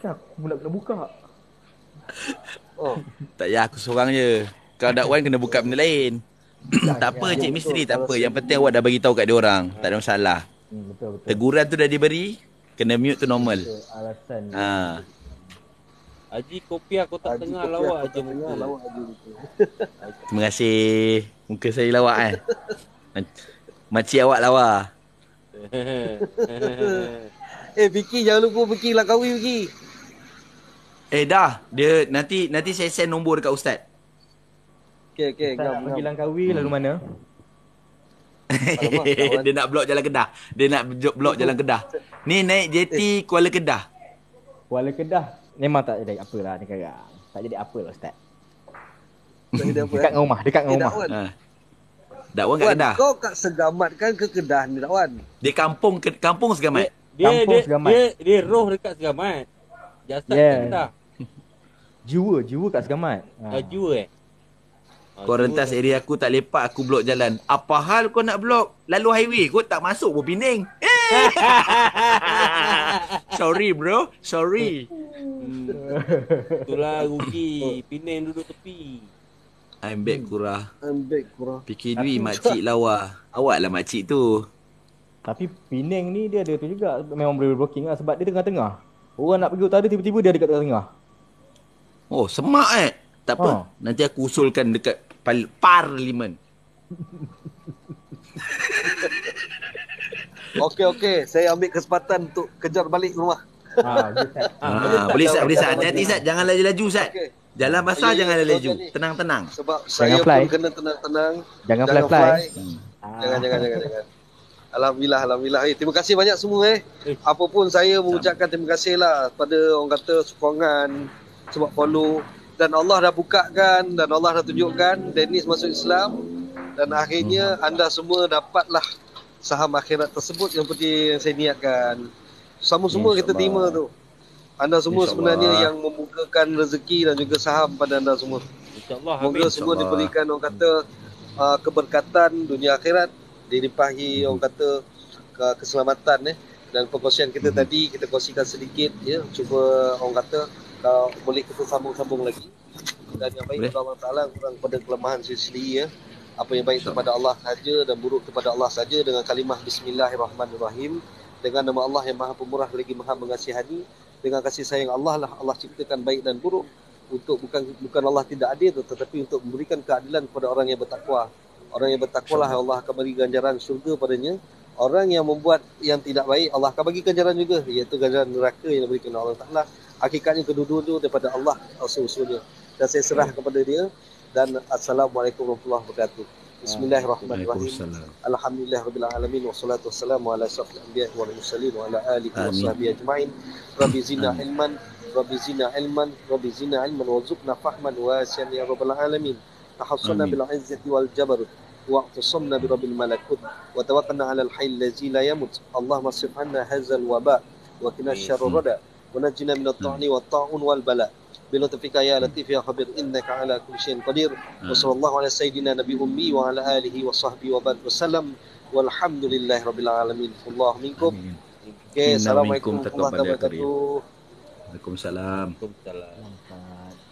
Kan mula kena buka. Tak payah, aku seorang je. Kalau dak Wan kena buka benda lain. Tak apa, Cik Misteri, tak apa. Yang penting awak dah bagi tahu kat dia orang. Tak ada masalah. Betul. Teguran tu dah diberi, kena mute tu normal. Alasan. Haji kopiah kotak tengah lawak aja muka. Terima kasih. Muka saya lawak Makcik awak lawa. Vicky jangan lupa Vicky lah kahwin Vicky. Dah. Dia nanti saya send nombor dekat Ustaz. Okey. Tak nak pergi Langkawi lalu mana? Dia nak blok Jalan Kedah. Dia nak blok Jalan Kedah. Ni naik JT Kuala Kedah. Kuala Kedah. Memang tak jadi apalah ni sekarang. Tak jadi apalah Ustaz. Tak ada apa. Dekat dengan rumah. Dakwan kat Kedah. Kau kat Segamat kan ke Kedah ni Dakwan? Dia kampung Segamat. Kampung Segamat. Dia roh dekat Segamat. Jasad Yeah. kat Kedah. Jiwa kat Segamat. Jiwa Kau rentas area aku tak lepak, aku blok jalan. Apa hal kau nak blok? Lalu highway kau tak masuk pun Penang. Sorry bro, sorry. Itulah rugi. Penang duduk tepi. I'm back kurang. Fikir Tapi duit makcik lawa. Awak lah makcik tu. Tapi Penang ni dia ada tu juga. Memang boleh blocking lah sebab dia tengah-tengah. Orang nak pergi utara tiba-tiba dia dekat tengah-tengah. Oh, semak Tak apa. Nanti aku usulkan dekat Parlimen. Okey. Saya ambil kesempatan untuk kejar balik rumah. Boleh Sat. Hati-hati Sat. Jangan laju-laju Sat. Okey. Jalan basah jangan Ya, laju. ni. Tenang-tenang. Sebab Jangan saya fly. pun kena tenang-tenang. Jangan fly. Jangan. Alhamdulillah. Terima kasih banyak semua Apa pun saya mengucapkan terima kasih lah pada orang kata sokongan sebab follow dan Allah dah bukakan dan Allah dah tunjukkan Dennis masuk Islam dan akhirnya anda semua dapatlah saham akhirat tersebut yang seperti yang saya niatkan. Semua kita terima tu. Anda semua sebenarnya yang membukakan rezeki dan juga saham pada anda semua. InsyaAllah. Semoga semua diberikan orang kata keberkatan dunia akhirat, dilimpahi orang kata keselamatan dan perkongsian kita tadi kita kongsikan sedikit cuba orang kata kalau boleh kita sambung-sambung lagi dan yang baik kepada Allah Ta'ala kurang pada kelemahan saya sendiri apa yang baik kepada Allah saja dan buruk kepada Allah saja dengan kalimah Bismillahirrahmanirrahim dengan nama Allah yang maha pemurah lagi maha mengasihani dengan kasih sayang Allah lah Allah ciptakan baik dan buruk untuk bukan Allah tidak adil tetapi untuk memberikan keadilan kepada orang yang bertakwa. Orang yang bertakwalah Allah akan beri ganjaran syurga padanya. Orang yang membuat yang tidak baik Allah akan bagi ganjaran juga iaitu ganjaran neraka yang diberikan oleh Allah Ta'ala. Hakikatnya kedua-dua itu daripada Allah asal-usulnya. Dan saya serah kepada dia dan Assalamualaikum warahmatullahi wabarakatuh. Bismillahirrahmanirrahim. Alhamdulillahirabbil alamin wassalatu wassalamu ala asyrafil anbiya'i wal mursalin wa ala alihi washabbihi ajma'in. Rabbi zidna ilman Rabbi zidna ilman warzuqna fahman wasi'an ya rabbal alamin. Tahassana bil izzati wal jabarut واعتصمنا برب الملكوت وتوكلنا على الحي الذي لا يموت اللهم اصرف عنا هذا الوباء وقنا شر الردى ونجنا من الطعن والطاعون والبلاء بلطفك يا لطيف يا خبير إنك على كل شيء قدير وصلى الله على سيدنا نبي أمي وعلى آله وصحبه وبارك وسلم والحمد لله رب العالمين الله منكم. Okay, Assalamualaikum warahmatullahi wabarakatuh. Waalaikumsalam. Waalaikumsalam. Mantap.